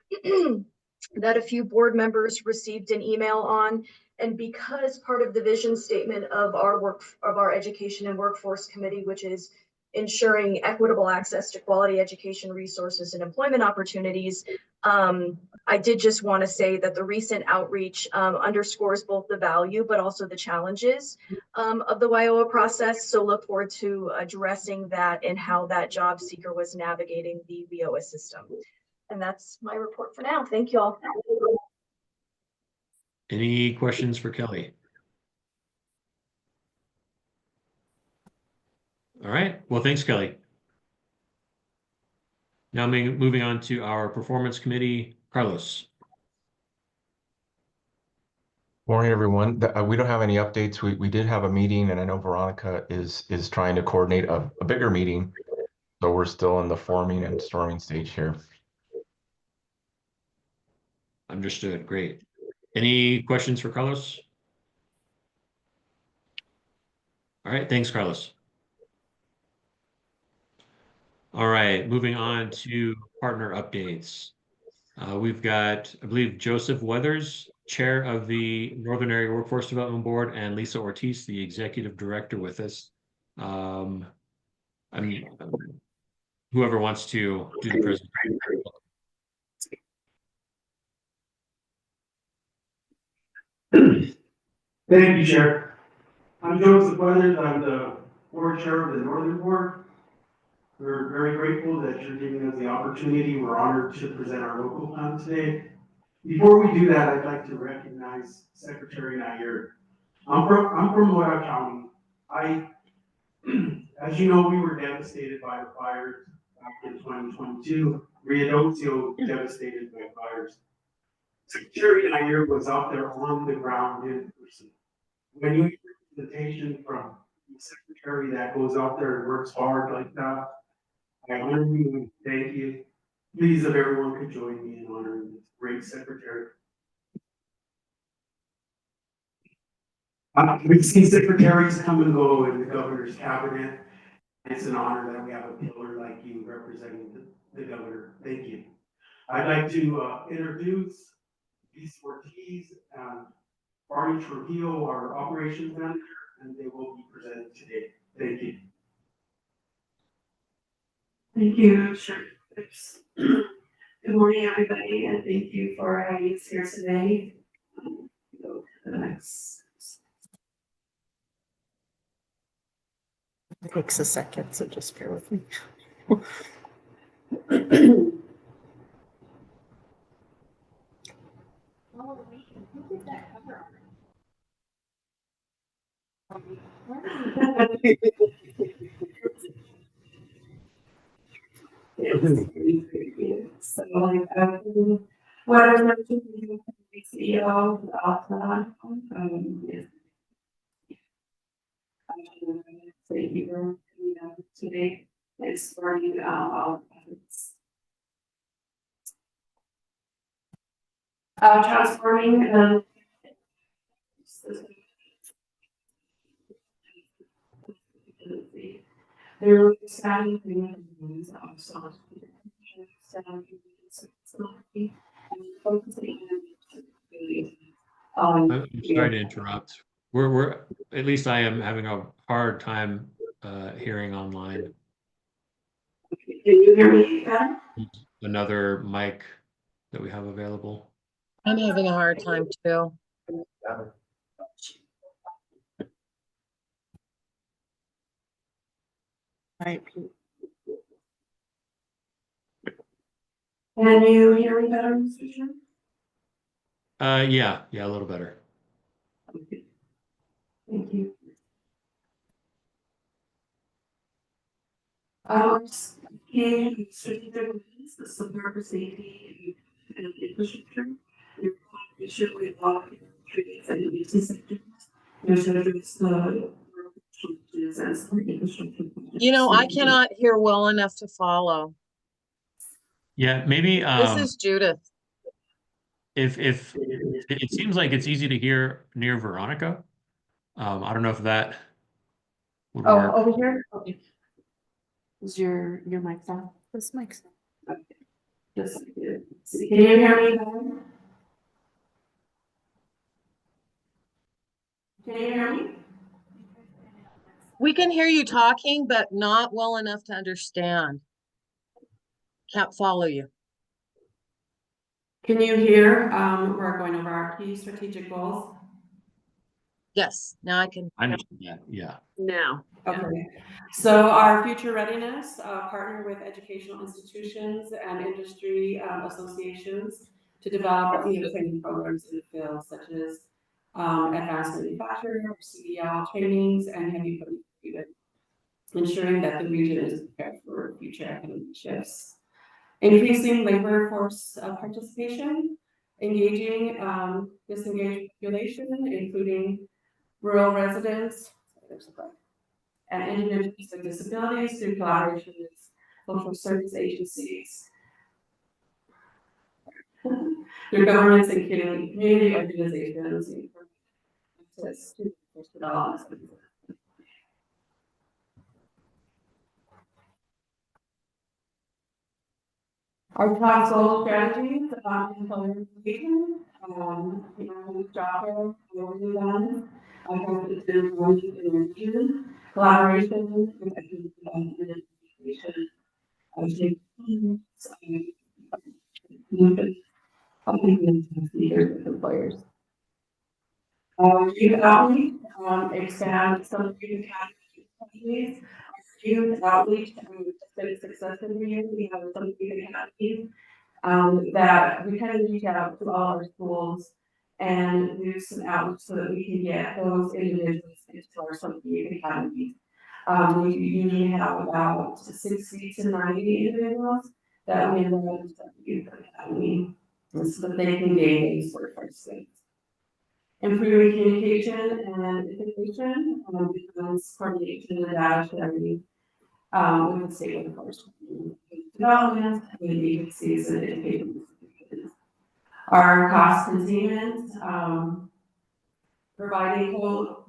that a few board members received an email on. And because part of the vision statement of our Education and Workforce Committee, which is ensuring equitable access to quality education resources and employment opportunities, I did just want to say that the recent outreach underscores both the value but also the challenges of the WIOA process. So look forward to addressing that and how that job seeker was navigating the WIOA system. And that's my report for now. Thank you all. Any questions for Kelly? All right. Well, thanks, Kelly. Now moving on to our performance committee, Carlos. Morning, everyone. We don't have any updates. We did have a meeting, and I know Veronica is trying to coordinate a bigger meeting. So we're still in the forming and storming stage here. Understood. Great. Any questions for Carlos? All right. Thanks, Carlos. All right. Moving on to partner updates. We've got, I believe, Joseph Weathers, Chair of the Northern Area Workforce Development Board, and Lisa Ortiz, the Executive Director, with us. Whoever wants to do the presentation. Thank you, Chair. I'm Joseph Weathers. I'm the board chair of the Northern Board. We're very grateful that you're giving us the opportunity. We're honored to present our local plan today. Before we do that, I'd like to recognize Secretary Nair. I'm from Mora County. As you know, we were devastated by the fires back in 2022. Riadocio devastated by fires. Secretary Nair was out there on the ground in person. When you hear a presentation from the secretary that goes out there and works hard like that, I honor you and thank you. Please, if everyone could join me in honoring this great secretary. We've seen secretaries come and go in the governor's cabinet. It's an honor that we have a pillar like you representing the governor. Thank you. I'd like to introduce Lisa Ortiz and Barney Trujillo, our operations manager, and they will be presented today. Thank you. Thank you, sure. Good morning, everybody, and thank you for having us here today. Go to the next. It takes a second, so just bear with me. So, what I was mentioning to the CEO is thank you for coming out today and starting our efforts. Transforming they're expanding the of I'm sorry to interrupt. We're at least I am having a hard time hearing online. Can you hear me better? Another mic that we have available. I'm having a hard time too. Right. Can you hear me better, Mr. Chair? Yeah, a little better. Okay. Thank you. Strategic needs, the support safety and infrastructure, your cooperation with all treaties and utility sectors, your address the challenges and some infrastructure. You know, I cannot hear well enough to follow. Yeah, maybe This is Judith. if it seems like it's easy to hear near Veronica. I don't know if that would work. over here? Okay. Is your mic on? This mic's Okay. Just, can you hear me better? Can you hear me? We can hear you talking, but not well enough to understand. Can't follow you. Can you hear, we're going over our key strategic goals? Yes, now I can. I understand that, yeah. Now. Okay, so our future readiness, partner with educational institutions and industry associations to develop training programs in the field such as advanced manufacturing, CDL trainings, and heavy equipment, ensuring that the region is prepared for future economic shifts. Increasing labor force participation, engaging disengaged population, including rural residents, and individuals with disabilities through collaboration with social service agencies, through governments and community organizations, access to workforce development. Our top goal strategies, employer engagement, job fair, done, collaboration with education, leaders with employers. Youth outreach, expand some of youth academies. Youth outreach, has been successful every year. We have some youth academies that we kind of reach out to all our schools and do some outreach so that we can get those individuals into our some youth academies. We usually have about 60 to 90 individuals that we enroll into the youth academy so that they can gain these workforce skills. Improving communication and integration becomes coordination and data sharing with the state workforce development, with agencies and education. Our cost containment, providing whole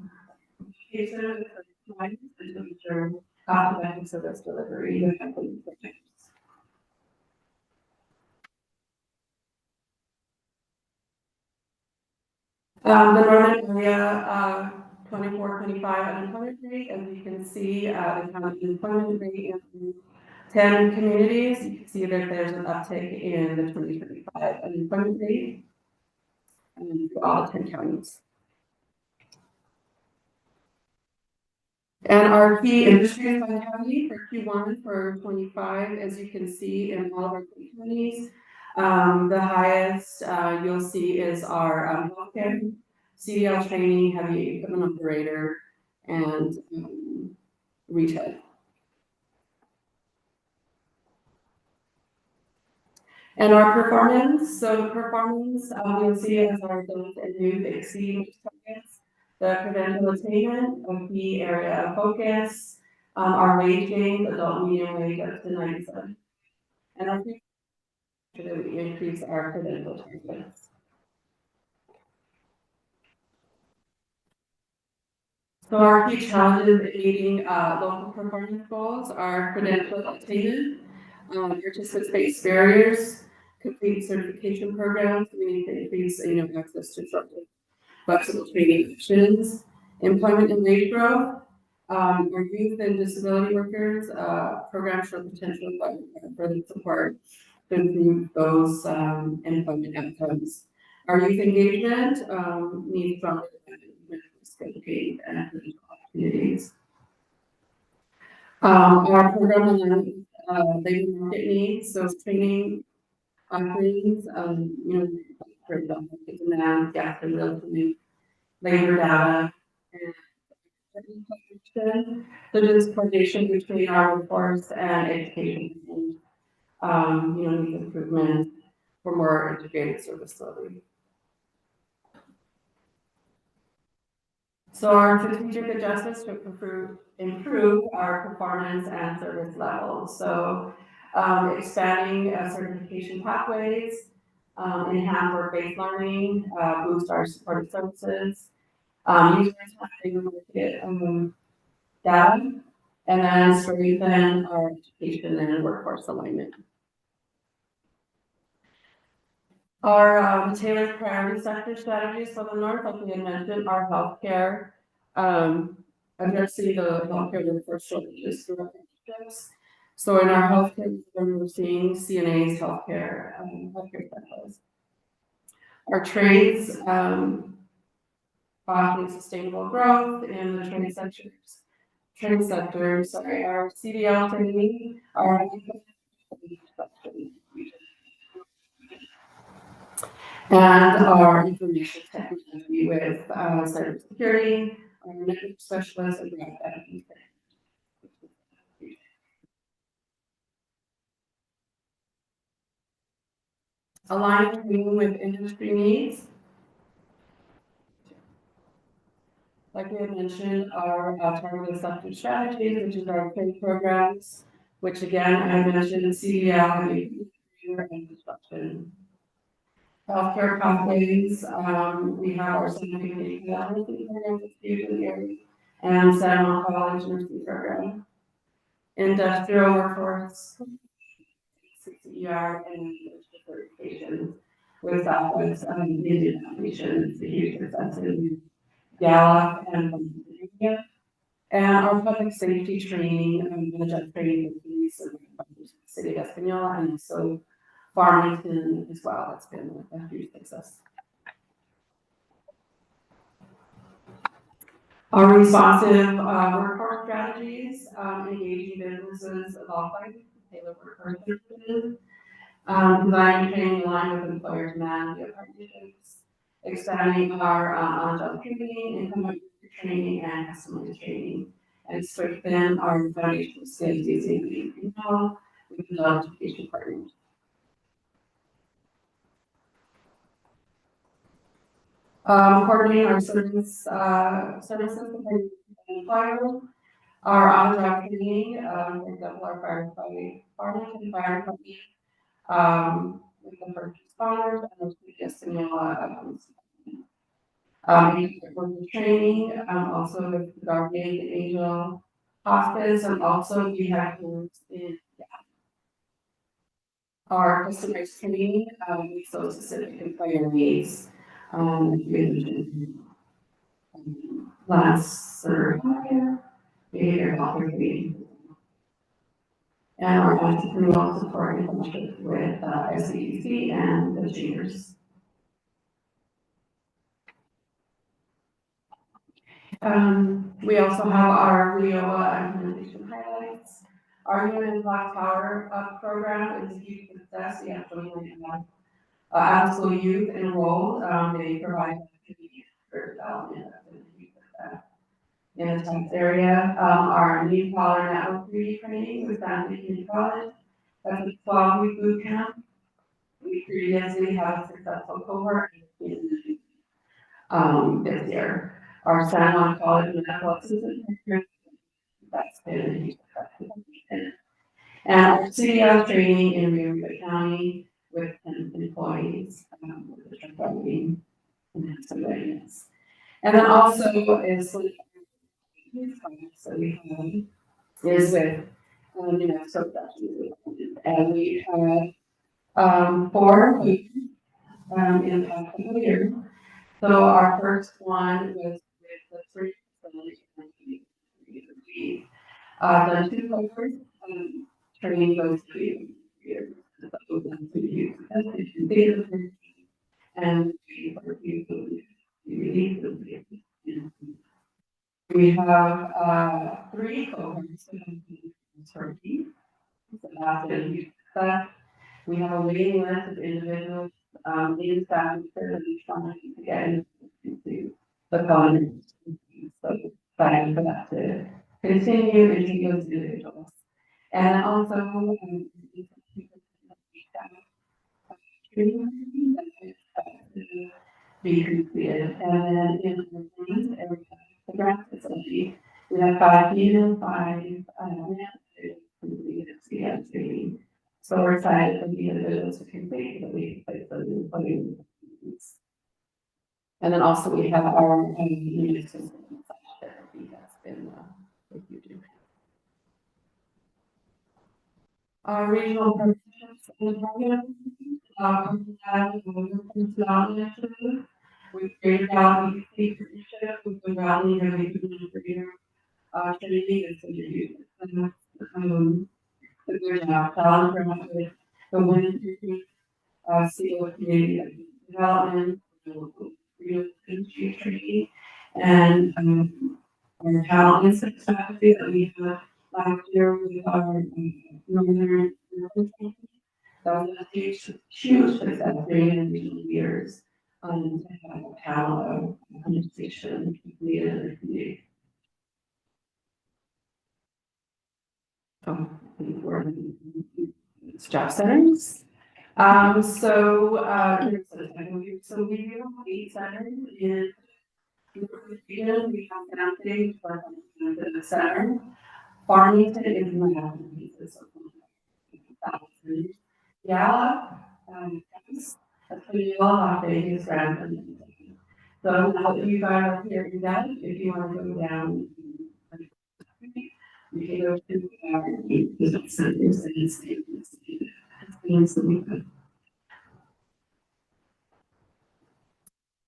communication with clients and to ensure cost-effective service delivery with equity programs. The northern area, 24-25 unemployment rate, as you can see, the county employment rate in 10 communities. You can see that there's an uptick in the 2025 unemployment rate for all 10 counties. And our key industries by county for Q1 for 25, as you can see in all of our counties, the highest you'll see is our healthcare, CDL training, heavy equipment operator, and retail. And our performance, so performance, you'll see as our adult and youth exceed targets, the credential attainment, a key area of focus, our waging, adult median wage up to 97. And our future that we increase our credential targets. So our key challenges in meeting local performance goals are credential attainment, participant-based barriers, complete certification programs. We need to increase, access to structured, flexible training options, employment and wage growth. Our youth and disability workers programs show potential for further support to improve those employment outcomes. Our youth engagement needs stronger scheduling and opportunities. Our program and labor market needs, so training offerings, for example, demand, gap in real-time labor data, and so just coordination between our workforce and education, needs improvement for more integrated service delivery. So our strategic adjustments to improve our performance and service levels. So expanding certification pathways, enhance work-based learning, boost our supportive services, use labor market data, and then strengthen our education and workforce alignment. Our tailored priority sector strategies for the north, like we had mentioned, are healthcare, addressing the healthcare workforce shortages through our partnerships. So in our healthcare, we're seeing CNAs, healthcare specialists. Our trades, fostering sustainable growth in the trade sectors, our CDL training, our and our information technology with cybersecurity, our network specialists, and broadband. Aligning with industry needs. Like we had mentioned, our targeted sector strategies, which is our trade programs, which again, I mentioned CDL and construction. Healthcare pathways, we have our scientific nursing program and San College nursing program. Industrial workforce, CCER, and certification with Southwest Indian Foundation, the huge success in Gallup and Pennsylvania. And our public safety training, management training with police and city of Espanola, and also Farmington as well. It's been a huge success. Our responsive workforce strategies, engaging businesses of all types, tailored workforce services, design training aligned with employer demand via partnerships, expanding our on-job training, income training, and customized training, and strengthen our foundational skills using with the education partners. Coordinating our services and fire, our on-job training, for example, our firefighting, fire company, with the first responders and the worker training, also with the Guardian Angel Hospice, and also we have groups in our customized training, so specific employer needs. Last behavior health training. And our entrepreneurial support and partnership with SEDC and the Chambers. We also have our WIOA implementation highlights. Our Human Black Power program is a huge success. We actually have out-of-school youth enrolled. They provide activities for development in the Texas area. Our new collar network 3D training was done in community college. That's a 12-week boot camp. We previously had a successful cohort this year. Our San Juan College medical assistant that's been a huge success. And our CDL training in Rio Grande County with 10 employees, with the training and some readiness. And then also is so we have is with New Mexico Productions, and we had 4 weeks in the past couple of years. So our first one was with the 3 facilities. We done 2 cohorts, training those 3 years. And we have 3 cohorts Turkey. We have a waiting list of individuals in staff trying to get into the college. So planning for that to continue and to those individuals. And also be completed. And then in the grant facility, we have 5 female, 5 completed CSC. So we're excited for the individuals to complete that we place those in. And then also we have our unit therapy that's been a huge impact. Our regional partnerships and programs, with greater value partnership with the Raleigh Innovation Career Training and Synergy. The good talent with the Women CEO Community Development, Real Industry Training, and our talent insight strategy that we had last year with our Northern that was a huge success, bringing in regional leaders to have a panel of conversation leaders in the community. Job centers. So we have 8 centers in the region. We have Downtown for the center. Farmington is in the mountain pieces. Yeah, that's pretty well off Vegas, Grand. So now that you guys are here in that, if you want to go down, you can go to our business centers and stay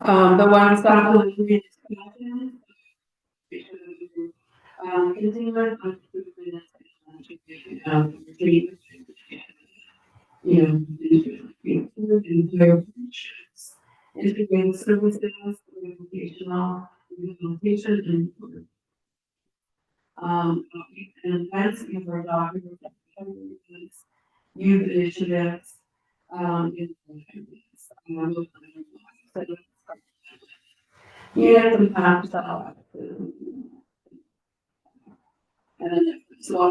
the one stop delivery expansion, continuous improvement, integrated services, educational rehabilitation, and advancement of our documents, youth initiatives, and time to and then small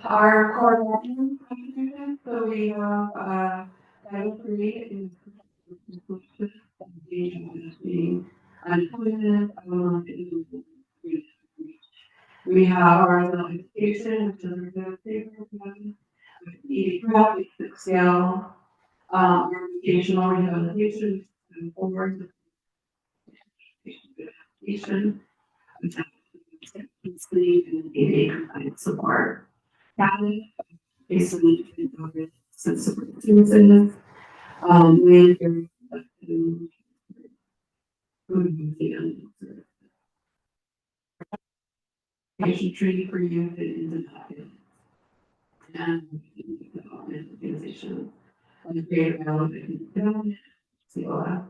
our core marketing contribution, so we have Title 3 is unemployment, we have our education, which is a real estate program, prep, scale, educational rehabilitation, and forward education, and ADA compliance support. Basically, support services, patient training for youth and organization, and creative development, COF.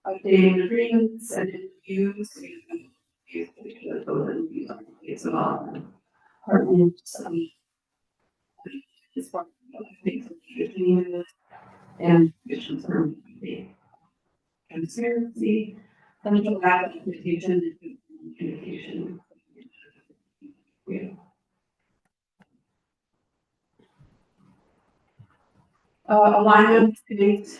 Updating agreements and interviews, it's about partners, and visions for transparency, central application, and communication. Alignment states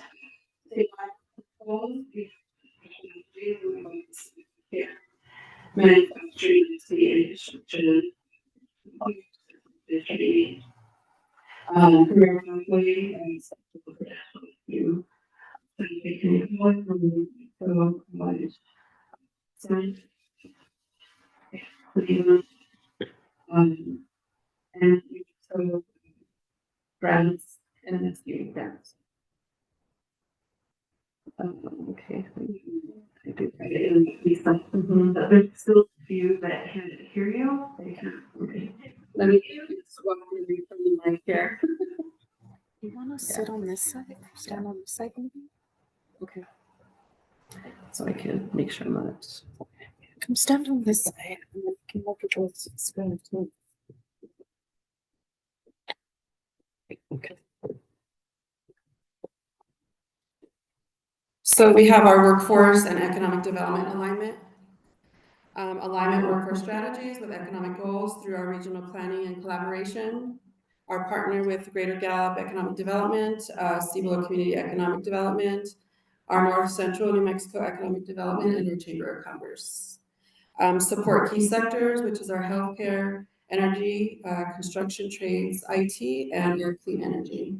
manufacturing, construction, career pathway, and sexual credential review. So they can employ from college. And so grants and the student grants. Okay. I do write it in these stuff. But there's still a few that can't hear you. They can't. Okay. Let me just walk through from the mic here. You want to sit on this side? Stand on this side, maybe? Okay. So I can make sure I'm not. Come stand on this side, and then we can look at what's screen too. Okay. So we have our workforce and economic development alignment. Alignment workforce strategies with economic goals through our regional planning and collaboration. Our partner with Greater Gallup Economic Development, Cibola Community Economic Development, our North Central New Mexico Economic Development, and our Chamber of Commerce. Support key sectors, which is our healthcare, energy, construction, trades, IT, and our clean energy.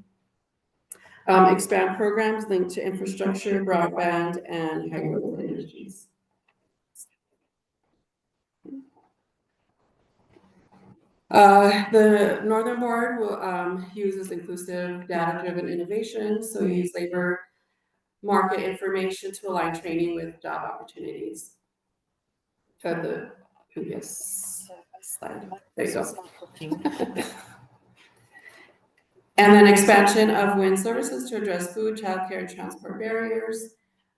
Expand programs linked to infrastructure, broadband, and high growth industries. The Northern Board will uses inclusive data-driven innovation, so we use labor market information to align training with job opportunities. The previous slide. There you go. And then expansion of WIN services to address food, childcare, and transport barriers.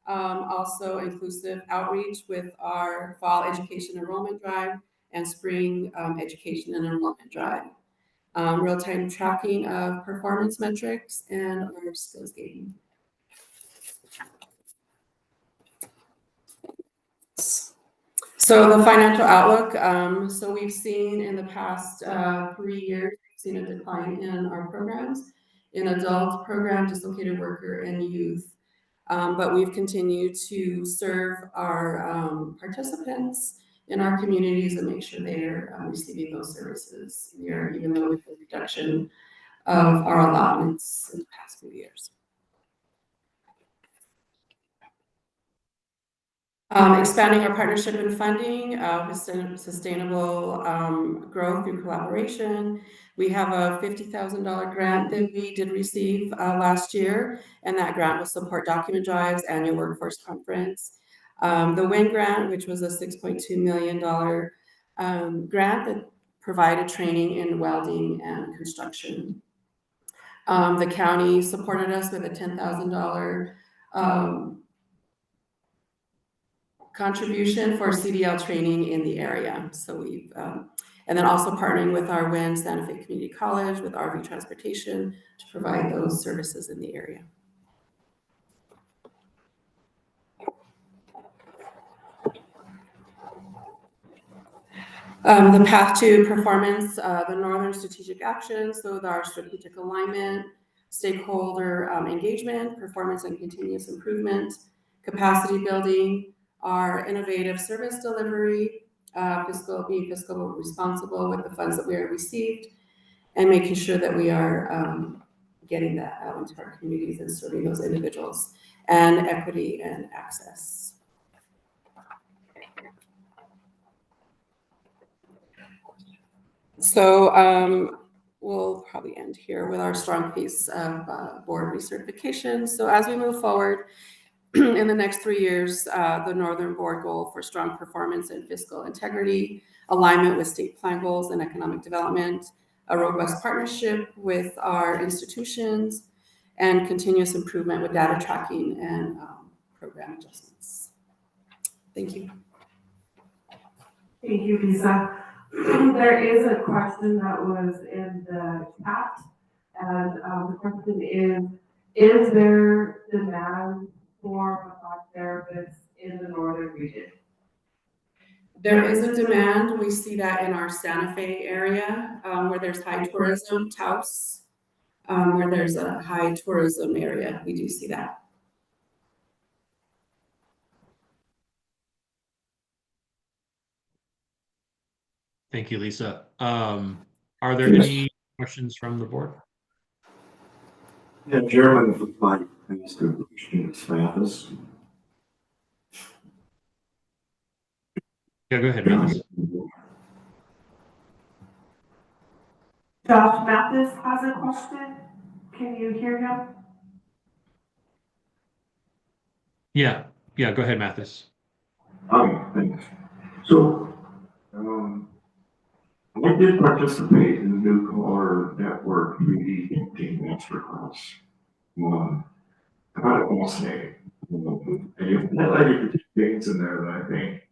Also inclusive outreach with our fall education enrollment drive and spring education and enrollment drive. Real-time tracking of performance metrics and our skills gain. So the financial outlook, so we've seen in the past 3 years, we've seen a decline in our programs, in adult program, dislocated worker, and youth. But we've continued to serve our participants in our communities and make sure they're receiving those services here, even though with the reduction of our allotments in the past few years. Expanding our partnership and funding with sustainable growth through collaboration. We have a $50,000 grant that we did receive last year, and that grant will support document drives, annual workforce conference. The WIN grant, which was a $6.2 million grant that provided training in welding and construction. The county supported us with a $10,000 contribution for CDL training in the area. So we've, and then also partnering with our WIN Santa Fe Community College with RV transportation to provide those services in the area. The path to performance, the Northern strategic actions, so our strategic alignment, stakeholder engagement, performance and continuous improvement, capacity building, our innovative service delivery, being fiscal responsible with the funds that we are received, and making sure that we are getting that out into our communities and serving those individuals, and equity and access. So we'll probably end here with our strong piece of board recertification. So as we move forward, in the next 3 years, the Northern Board goal for strong performance and fiscal integrity, alignment with state plan goals and economic development, a robust partnership with our institutions, and continuous improvement with data tracking and program adjustments. Thank you. Thank you, Lisa. There is a question that was in the chat, and the question is there demand for massage therapists in the northern region? There is a demand. We see that in our Santa Fe area, where there's high tourism, Taos, where there's a high tourism area. We do see that. Thank you, Lisa. Are there any questions from the board? Yeah, Chairman, if we might ask a question to Mathis. Yeah, go ahead, Mathis. Josh Mathis has a question. Can you hear him? Yeah, go ahead, Mathis. Thanks. So, I did participate in the New Color Network 3D Painting Masterclass. I found it fascinating. And you highlighted the two things in there that I think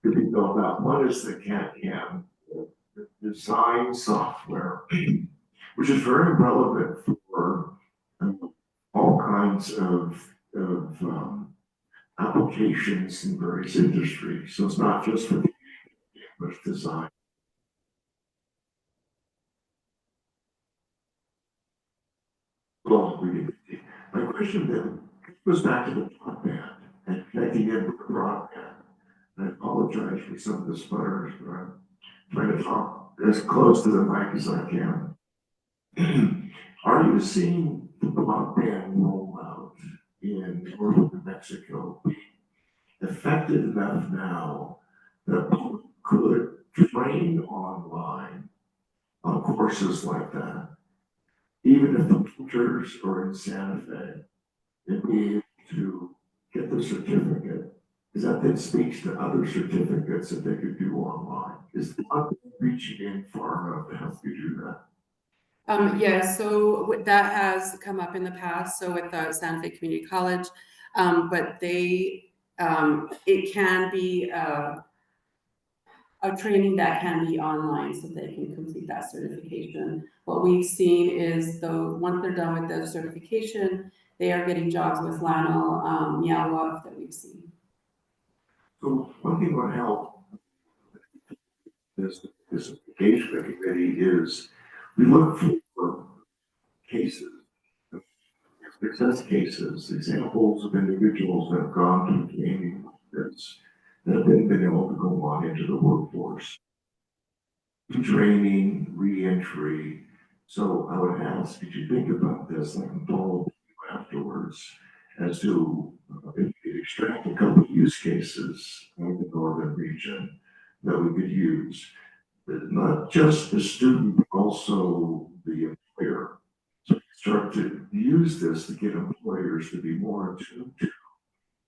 could be built out. One is the CAD/CAM design software, which is very relevant for all kinds of applications in various industries. So it's not just for but design. Well, my question then goes back to the broadband and connecting in with the broadband. I apologize for some of the sputters, but I'm trying to talk as close to the mic as I can. Are you seeing the broadband rollout in northern New Mexico effective enough now that people could train online on courses like that, even if the teachers are in Santa Fe, and be able to get the certificate, is that then speaks to other certificates that they could do online. Is not reaching in far enough to help you do that. Yeah, so that has come up in the past, so with Santa Fe Community College, but it can be a training that can be online so they can complete that certification. What we've seen is though, once they're done with the certification, they are getting jobs with Lionel, WIOA that we've seen. So one thing would help this engagement committee is we look for cases, success cases, examples of individuals that have gone through training that have been able to go on into the workforce. Training, re-entry. So I would ask, did you think about this? I can follow you afterwards as to if you could extract a couple of use cases in the northern region that we could use. But not just the student, but also the employer. So start to use this to get employers to be more attuned to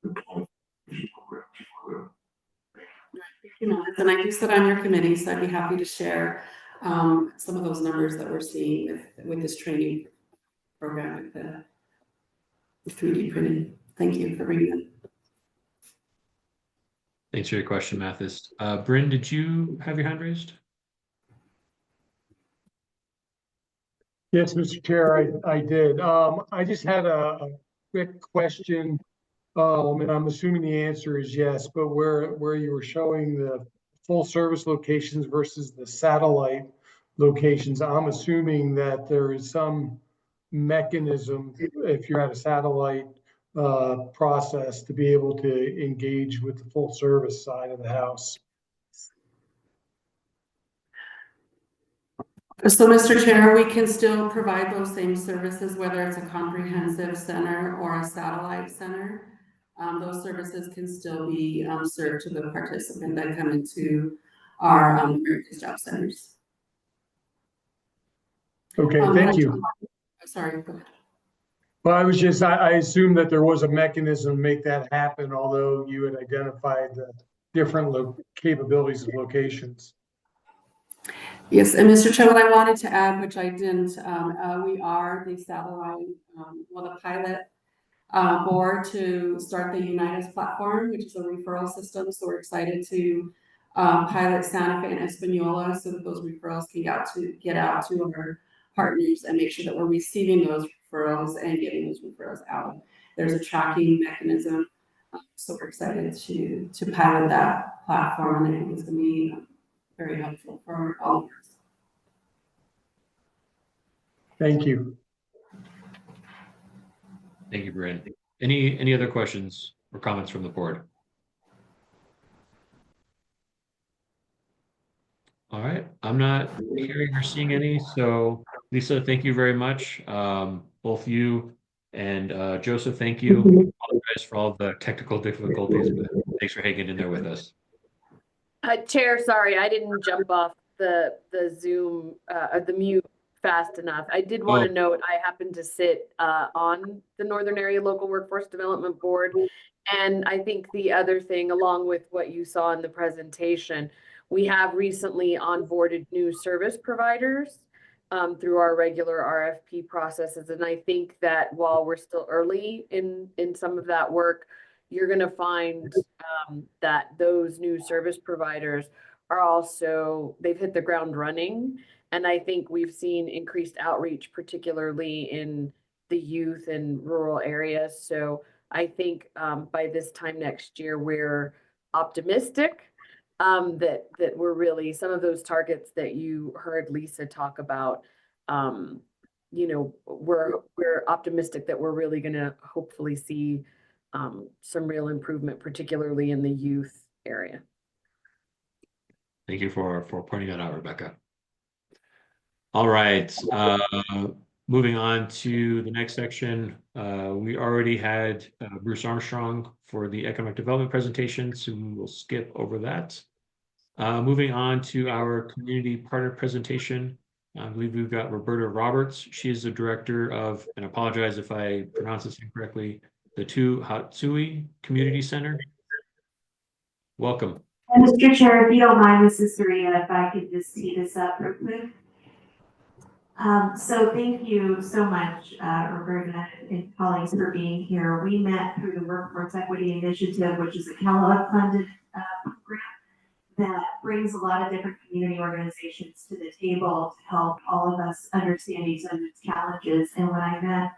the qualification program. And I do sit on your committee, so I'd be happy to share some of those numbers that we're seeing with this training program with the 3D printing. Thank you for bringing that. Thanks for your question, Mathis. Bryn, did you have your hand raised? Yes, Mr. Chair, I did. I just had a quick question, and I'm assuming the answer is yes, but where you were showing the full service locations versus the satellite locations, I'm assuming that there is some mechanism, if you're at a satellite process, to be able to engage with the full service side of the house. So, Mr. Chair, we can still provide those same services, whether it's a comprehensive center or a satellite center. Those services can still be served to the participant that come into our America's Job Centers. Okay, thank you. Sorry, go ahead. Well, I assumed that there was a mechanism to make that happen, although you had identified the different capabilities of locations. Yes, and Mr. Chair, what I wanted to add, which I didn't, we are the satellite, the pilot board to start the Unitas platform, which is a referral system. So we're excited to pilot Santa Fe and Espanola so that those referrals can get out to our partners and make sure that we're receiving those referrals and getting those referrals out. There's a tracking mechanism. So we're excited to pilot that platform, and I think it's going to be very helpful for all of us. Thank you. Thank you, Bryn. Any other questions or comments from the board? All right, I'm not hearing or seeing any. So Lisa, thank you very much. Both you and Joseph, thank you. I apologize for all the technical difficulties, but thanks for hanging in there with us. Chair, sorry, I didn't jump off the Zoom, the mute fast enough. I did want to note, I happen to sit on the Northern Area Local Workforce Development Board. And I think the other thing, along with what you saw in the presentation, we have recently onboarded new service providers through our regular RFP processes. And I think that while we're still early in some of that work, you're going to find that those new service providers are also, they've hit the ground running. And I think we've seen increased outreach, particularly in the youth and rural areas. So I think by this time next year, we're optimistic that we're really, some of those targets that you heard Lisa talk about, you know, we're optimistic that we're really going to hopefully see some real improvement, particularly in the youth area. Thank you for pointing that out, Rebecca. All right, Moving on to the next section, we already had Bruce Armstrong for the economic development presentation, so we will skip over that. Moving on to our community partner presentation, I believe we've got Roberta Roberts. She is the director of, and I apologize if I pronounce this incorrectly, the Hatsui Community Center. Welcome. And Mr. Chair, if you don't mind, this is Sarita, if I could just tee this up real quick. So thank you so much, Roberta and colleagues, for being here. We met through the Workforce Equity Initiative, which is a Kellogg-funded program that brings a lot of different community organizations to the table to help all of us understand each other's challenges. And when I met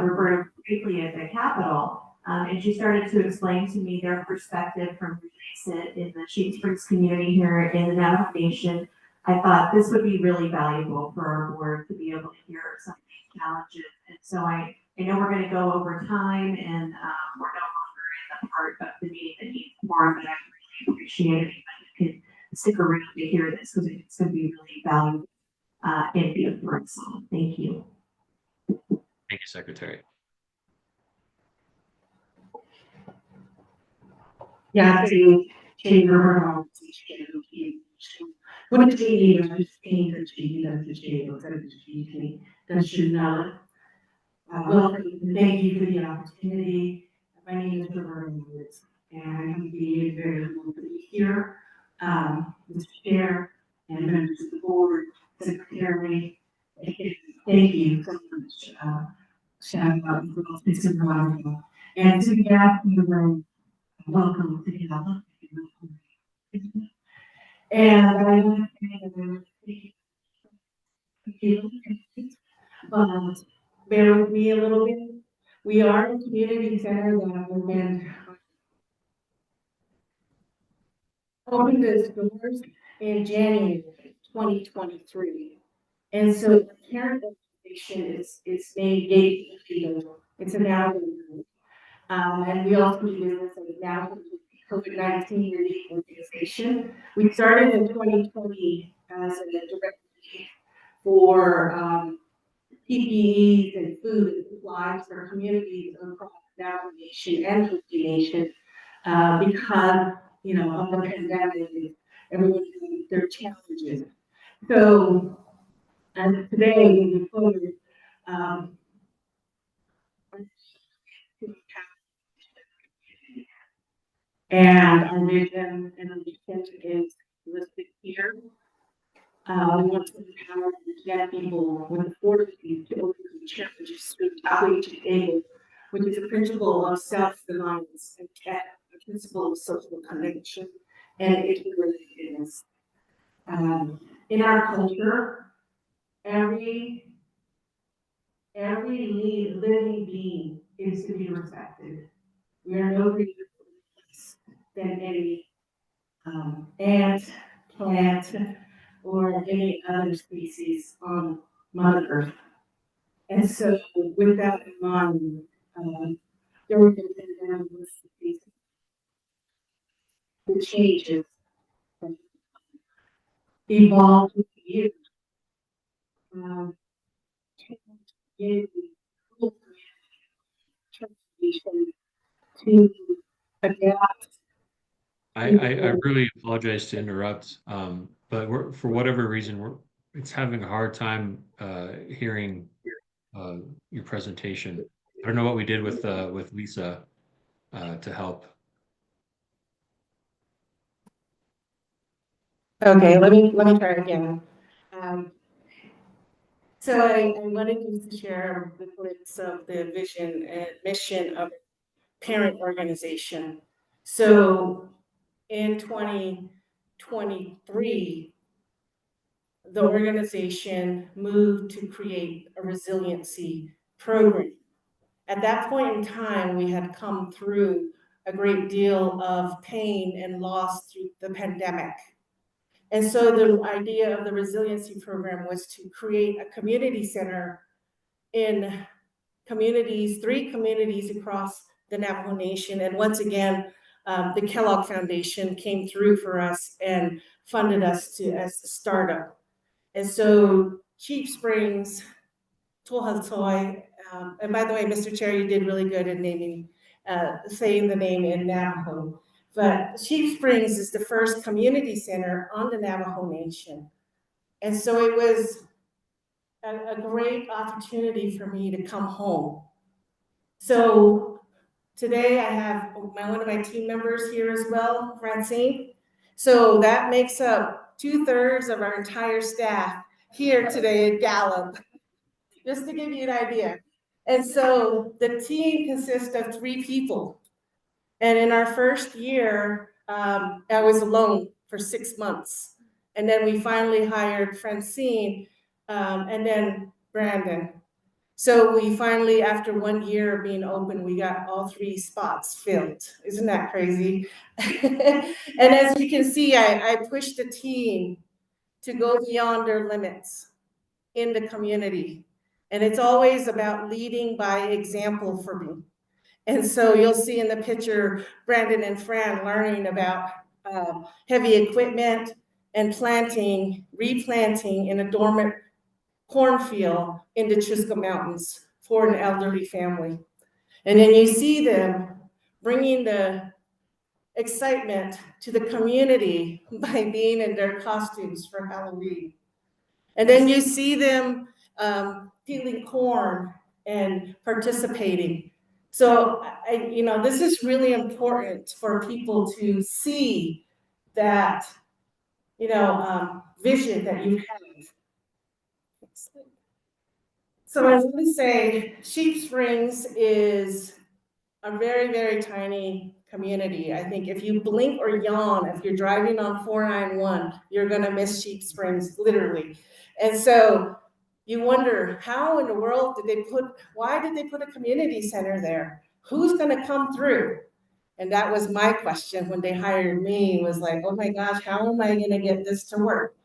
Roberta briefly at the Capitol, and she started to explain to me their perspective from where they sit in the Shade Springs community here in the Navajo Nation, I thought this would be really valuable for our board to be able to hear some of these challenges. And so I know we're going to go over time, and we're no longer in the part of the meeting that needs more, but I really appreciate it if you could stick around to hear this, because it's going to be really valuable input for us all. Thank you. Thank you, Secretary. Yeah, to chamber what did you need to change the chamber to chamber that should not welcome and thank you for the opportunity. My name is Roberta Woods, and I'm being very humbled to be here. Mr. Chair and members of the board, secretary, thank you so much. Shout out to Mr. Veronica and to the guests in the room. Welcome to the Gallup. And I want to bear with me a little bit. We are a community center that has been opened its doors in January 2023. And so the parent organization is named Gate. It's a now. And we also do business as now COVID-19 relief organization. We started in 2020 as a direct for PPEs and food and supplies for communities across the Navajo Nation and Hopi Nation because, you know, of the pandemic and everyone their challenges. So, and today we forward, and our vision and our mission is listed here. We want to empower and connect people with fortitude to overcome challenges through outreach and aid, which is a principle of self-reliance and a principle of social connection and interrelatedness. In our culture, every living being is to be respected. We are no greater than any ant, plant, or any other species on Mother Earth. And so, with that in mind, during the pandemic, the changes evolved with the years. To adapt. I really apologize to interrupt, but for whatever reason, it's having a hard time hearing your presentation. I don't know what we did with Lisa to help. Okay, let me try again. So I wanted to share the glimpse of the vision and mission of parent organization. So in 2023, the organization moved to create a resiliency program. At that point in time, we had come through a great deal of pain and loss through the pandemic. And so the idea of the resiliency program was to create a community center in communities, 3 communities across the Navajo Nation. And once again, the Kellogg Foundation came through for us and funded us as a startup. And so Chief Springs, Toy. And by the way, Mr. Chair, you did really good in saying the name in Navajo. But Sheep Springs is the first community center on the Navajo Nation. And so it was a great opportunity for me to come home. So today I have one of my team members here as well, Francine. So that makes up 2/3 of our entire staff here today at Gallup, just to give you an idea. And so the team consists of 3 people. And in our first year, I was alone for 6 months. And then we finally hired Francine, and then Brandon. So we finally, after 1 year of being open, we got all 3 spots filled. Isn't that crazy? And as you can see, I pushed the team to go beyond their limits in the community. And it's always about leading by example for me. And so you'll see in the picture, Brandon and Fran learning about heavy equipment and replanting in a dormant cornfield in the Chusca Mountains for an elderly family. And then you see them bringing the excitement to the community by being in their costumes for Halloween. And then you see them peeling corn and participating. So, this is really important for people to see that, vision that you have. So I would say Sheep Springs is a very, very tiny community. I think if you blink or yawn, if you're driving on 491, you're gonna miss Sheep Springs, literally. And so you wonder, how in the world why did they put a community center there? Who's gonna come through? And that was my question when they hired me, was like, oh my gosh, how am I gonna get this to work?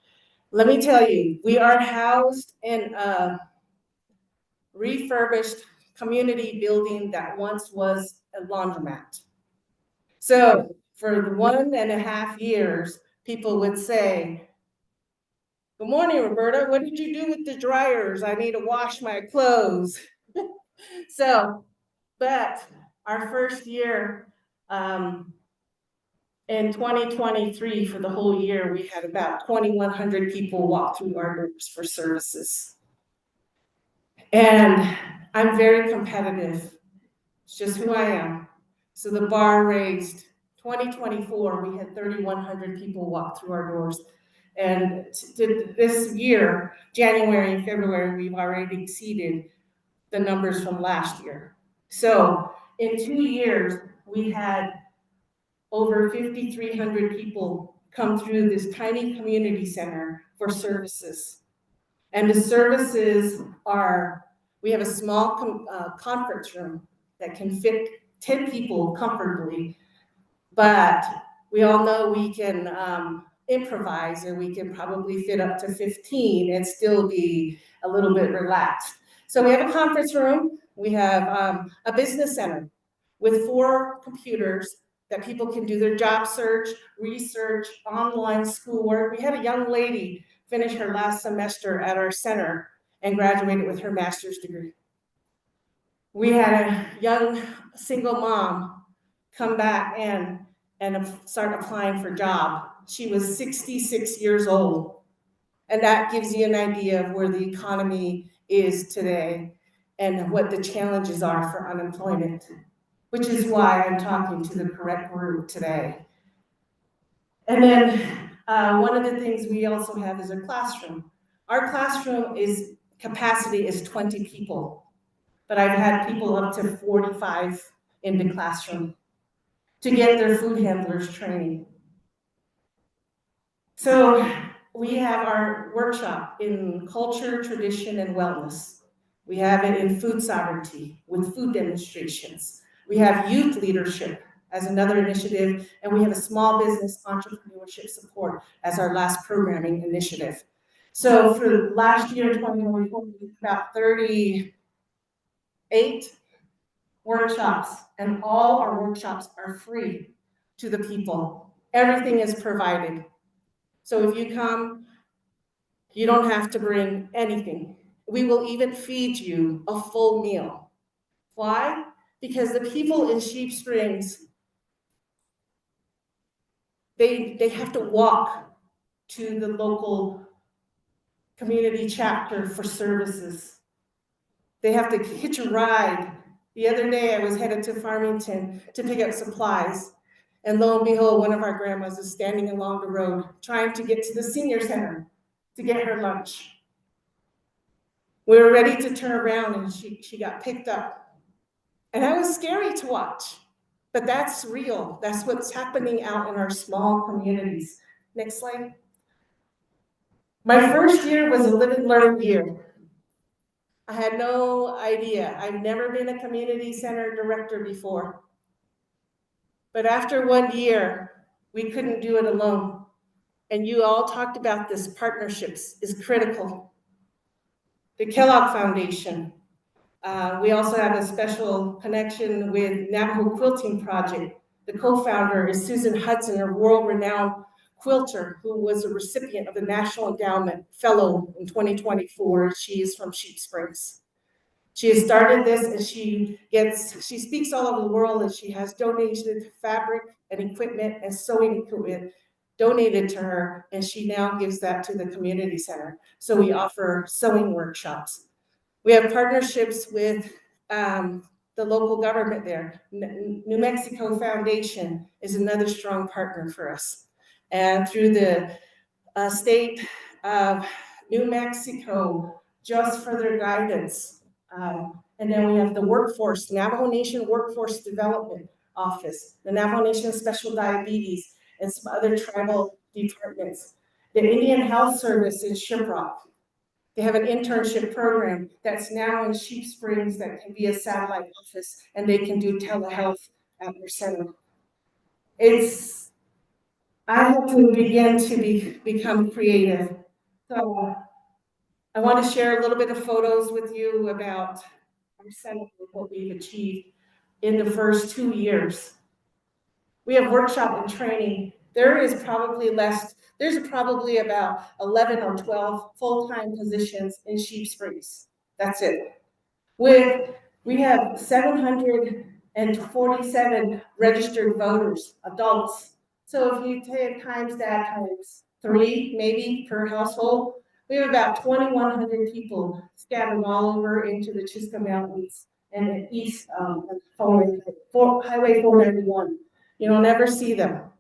Let me tell you, we are housed in a refurbished community building that once was a laundromat. So for the 1.5 years, people would say, good morning, Roberta, what did you do with the dryers? I need to wash my clothes. But our first year, in 2023, for the whole year, we had about 2,100 people walk through our doors for services. And I'm very competitive. It's just who I am. So the bar raised. 2024, we had 3,100 people walk through our doors. And this year, January and February, we've already exceeded the numbers from last year. So in 2 years, we had over 5,300 people come through this tiny community center for services. And the services are, we have a small conference room that can fit 10 people comfortably, but we all know we can improvise, and we can probably fit up to 15 and still be a little bit relaxed. So we have a conference room, we have a business center with 4 computers that people can do their job search, research, online schoolwork. We had a young lady finish her last semester at our center and graduated with her master's degree. We had a young single mom come back and start applying for a job. She was 66 years old. And that gives you an idea of where the economy is today and what the challenges are for unemployment, which is why I'm talking to the correct group today. And then one of the things we also have is a classroom. Our classroom capacity is 20 people, but I've had people up to 45 in the classroom to get their food handlers training. So we have our workshop in culture, tradition, and wellness. We have it in food sovereignty with food demonstrations. We have youth leadership as another initiative, and we have a small business entrepreneurship support as our last programming initiative. So for last year, 2024, we had about 38 workshops, and all our workshops are free to the people. Everything is provided. So if you come, you don't have to bring anything. We will even feed you a full meal. Why? Because the people in Sheep Springs, they have to walk to the local community chapter for services. They have to hitch a ride. The other day I was headed to Farmington to pick up supplies. And lo and behold, one of our grandmas is standing along the road trying to get to the senior center to get her lunch. We were ready to turn around and she got picked up. And that was scary to watch, but that's real. That's what's happening out in our small communities. Next slide. My first year was a live and learn year. I had no idea. I've never been a community center director before. But after 1 year, we couldn't do it alone. And you all talked about this, partnerships is critical. The Kellogg Foundation. We also have a special connection with Navajo Quilting Project. The co-founder is Susan Hudson, a world-renowned quilter who was a recipient of the National Endowment Fellow in 2024. She is from Sheep Springs. She has started this and she speaks all over the world, and she has donated fabric and equipment and sewing equipment donated to her, and she now gives that to the community center. So we offer sewing workshops. We have partnerships with the local government there. New Mexico Foundation is another strong partner for us. And through the state of New Mexico, just for their guidance. And then we have the workforce, Navajo Nation Workforce Development Office, the Navajo Nation Special Diabetes, and some other tribal departments. The Indian Health Service in Shiprock. They have an internship program that's now in Sheep Springs that can be a satellite office, and they can do telehealth at their center. I have to begin to become creative. So I want to share a little bit of photos with you about our center, what we've achieved in the first 2 years. We have workshop and training. There's probably about 11 or 12 full-time positions in Sheep Springs. That's it. We have 747 registered voters, adults. So if you take times that times 3, maybe per household, we have about 2,100 people scattered all over into the Chisca Mountains and east of Highway 491. You'll never see them.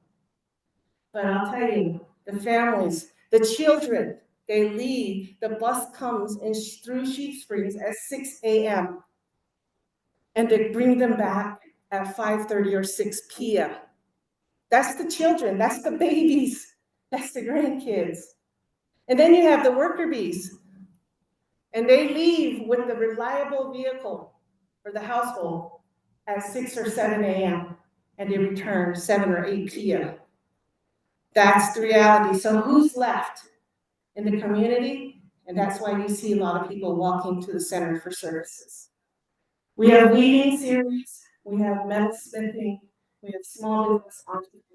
But I'll tell you, the families, the children, they leave. The bus comes through Sheep Springs at 6 a.m. and they bring them back at 5:30 or 6 p.m. That's the children, that's the babies, that's the grandkids. And then you have the worker bees, and they leave with the reliable vehicle for the household at 6 or 7 a.m. and they return 7 or 8 p.m. That's the reality. So who's left in the community? And that's why you see a lot of people walking to the center for services. We have weeding series, we have metalsmithing, we have small business entrepreneurs,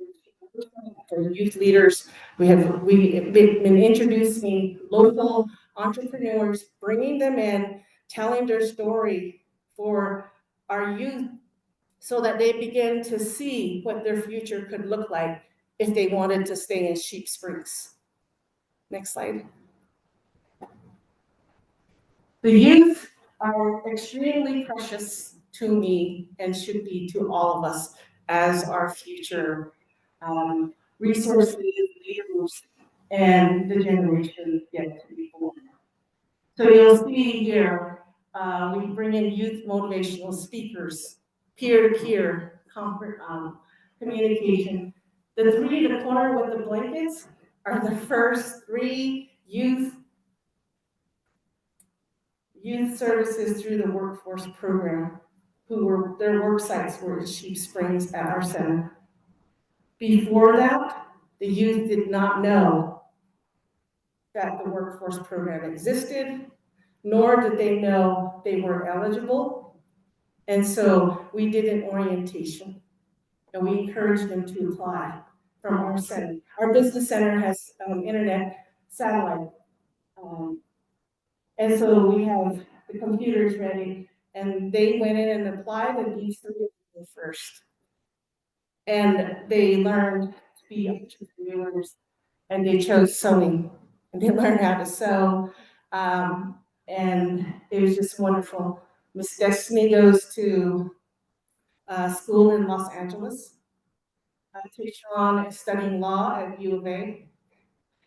for youth leaders. We've been introducing local entrepreneurs, bringing them in, telling their story for our youth so that they begin to see what their future could look like if they wanted to stay in Sheep Springs. Next slide. The youth are extremely precious to me and should be to all of us as our future resources, leaders, and the generation yet to be born. So you'll see here, we bring in youth motivational speakers, peer-to-peer communication. The 3 in the corner with the blankets are the first 3 youth services through the workforce program, their work sites were in Sheep Springs at our center. Before that, the youth did not know that the workforce program existed, nor did they know they were eligible. And so we did an orientation and we encouraged them to apply from our center. Our business center has internet satellite And so we have the computers ready, and they went in and applied, and these three were first. And they learned to be entrepreneurs, and they chose sewing, and they learned how to sew. And it was just wonderful. Miss Destiny goes to school in Los Angeles. Tayshawn is studying law at WIOA,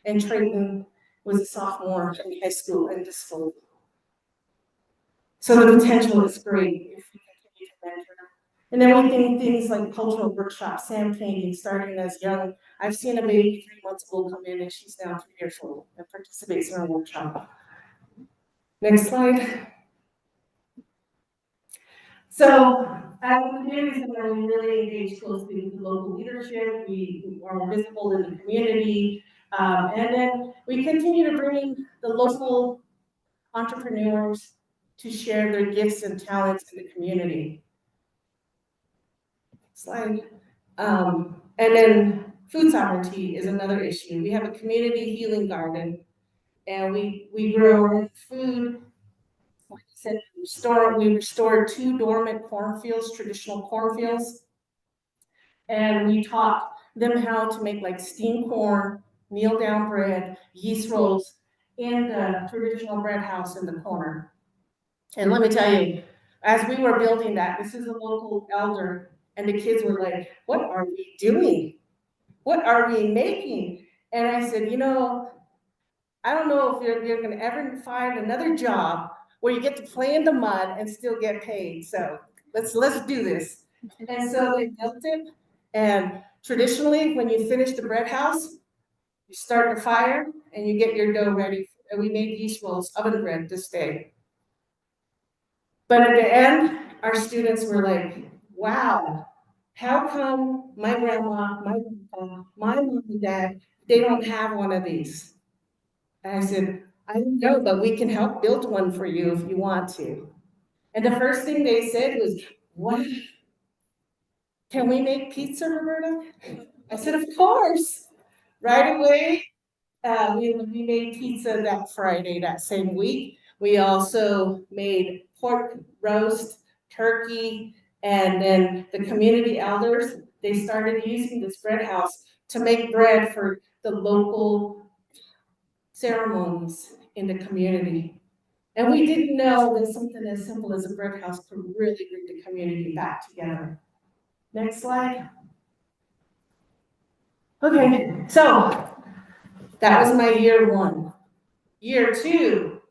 and Trayton was a sophomore in high school and just full. So the potential is great if we continue to mentor. And then we think things like cultural workshops, sand painting, starting as young. I've seen a baby 3 months old come in, and she's now 3 years old and participates in our workshop. Next slide. So as a community center, we really engage closely with the local leadership. We are visible in the community. And then we continue to bring in the local entrepreneurs to share their gifts and talents in the community. Slide. And then food sovereignty is another issue. We have a community healing garden, and we grow our own food. Like I said, we restored 2 dormant cornfields, traditional cornfields, and we taught them how to make like steamed corn, kneel down bread, yeast rolls in the traditional bread house in the corner. And let me tell you, as we were building that, this is a local elder, and the kids were like, "What are we doing? What are we making?" And I said, I don't know if you're going to ever find another job where you get to play in the mud and still get paid. So let's do this. And so they built it. And traditionally, when you finish the bread house, you start the fire and you get your dough ready. And we made yeast rolls, oven bread this day. But at the end, our students were like, "Wow, how come my grandma, my grandpa, my mom and dad, they don't have one of these?" And I said, "I don't know, but we can help build one for you if you want to." And the first thing they said was, "What? Can we make pizza, Roberta?" I said, "Of course." Right away, we made pizza that Friday, that same week. We also made pork roast, turkey, and then the community elders, they started using this bread house to make bread for the local ceremonies in the community. And we didn't know that something as simple as a bread house could really bring the community back together. Next slide. Okay, so that was my year 1. Year 2,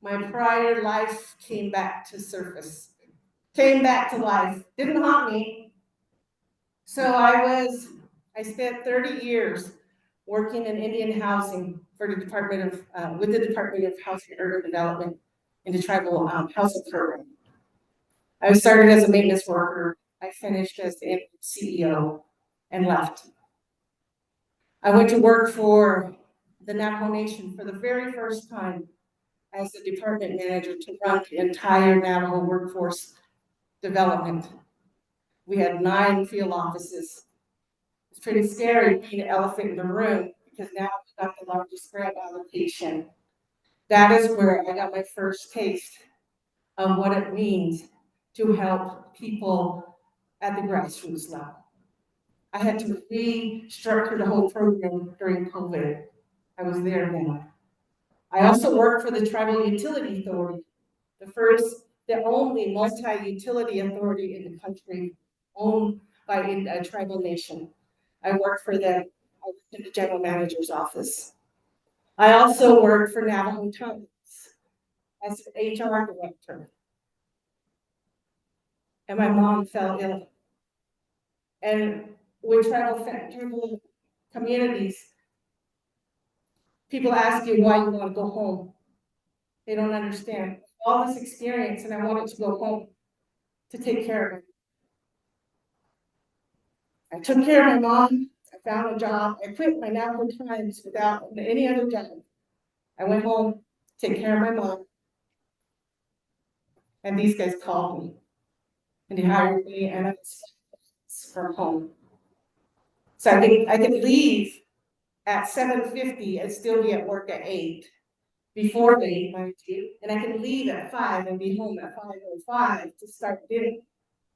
my prior life came back to surface, came back to life, didn't haunt me. So I spent 30 years working in Indian housing for the Department of, with the Department of Housing and Urban Development in the tribal housing program. I started as a maintenance worker. I finished as the CEO and left. I went to work for the Navajo Nation for the very first time as the department manager to run the entire Navajo workforce development. We had 9 field offices. It's pretty scary being an elephant in the room because now we've got the largest grant allocation. That is where I got my first taste of what it means to help people at the grassroots level. I had to restructure the whole program during COVID. I was there then. I also worked for the Tribal Utility Authority, the only multi-utility authority in the country owned by a tribal nation. I worked for them. I worked in the general manager's office. I also worked for Navajo Times as an HR director. And my mom fell ill. And with tribal communities, people ask you why you want to go home. They don't understand all this experience, and I wanted to go home to take care of it. I took care of my mom. I found a job. I quit my Navajo Times without any other job. I went home to take care of my mom. And these guys called me. And they hired me, and I was from home. So I could leave at 7:50 and still be at work at 8. before 8, mind you, and I can leave at 5 and be home at 5:05 to start dinner.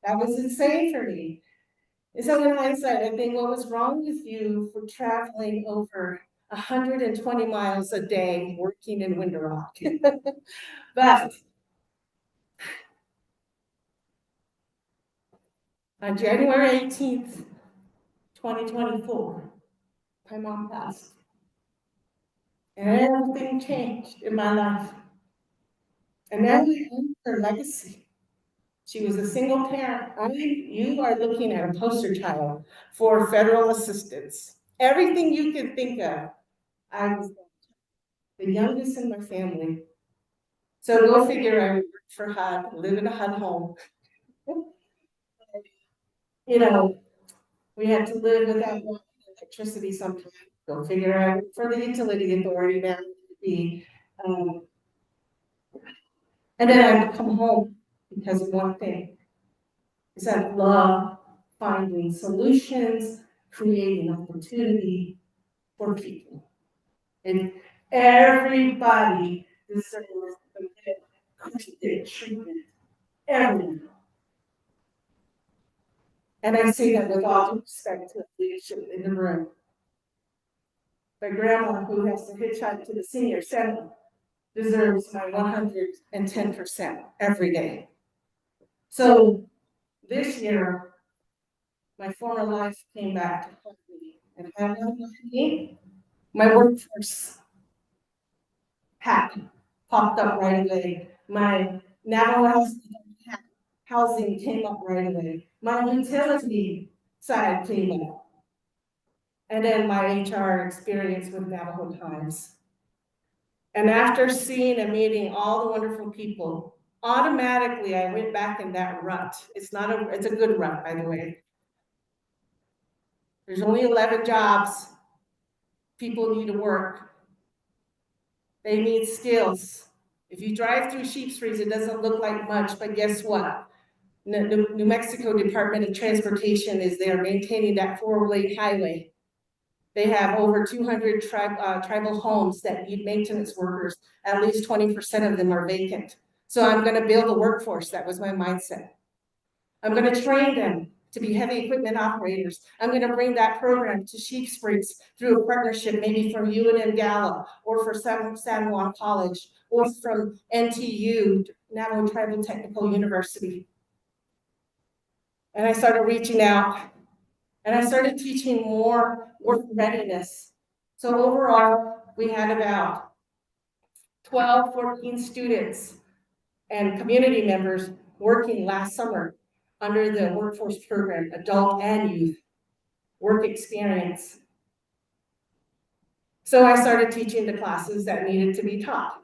That was insane for me. And so in hindsight, I think, what was wrong with you for traveling over 120 miles a day working in Winter Rock? But on January 18th, 2024, my mom passed. And everything changed in my life. And then her legacy. She was a single parent. You are looking at a poster child for federal assistance. Everything you can think of, I was the youngest in my family. So go figure, I would work for HUD, live in a HUD home. You know, we had to live without electricity sometimes. Go figure, I work for the utility authority now. And then I would come home because of one thing. Is I love finding solutions, creating opportunity for people. And everybody deserves the treatment. Everyone. And I say that with all due respect to the leadership in the room. My grandma, who has to hitchhike to the senior center, deserves my 110% every day. So this year, my former life came back to haunt me. And I have no my workforce hat popped up right away. My Navajo housing came up right away. My utility side came up. And then my HR experience with Navajo Times. And after seeing and meeting all the wonderful people, automatically I went back in that rut. It's a good rut, by the way. There's only 11 jobs. People need to work. They need skills. If you drive through Sheep Springs, it doesn't look like much, but guess what? New Mexico Department of Transportation is there maintaining that 4-lane highway. They have over 200 tribal homes that need maintenance workers. At least 20% of them are vacant. So I'm going to build a workforce. That was my mindset. I'm going to train them to be heavy equipment operators. I'm going to bring that program to Sheep Springs through a partnership, maybe from UNM Gallup or for San Juan College or from NTU, Navajo Tribal Technical University. And I started reaching out and I started teaching more work readiness. So overall, we had about 12, 14 students and community members working last summer under the workforce program, adult and youth, work experience. So I started teaching the classes that needed to be taught.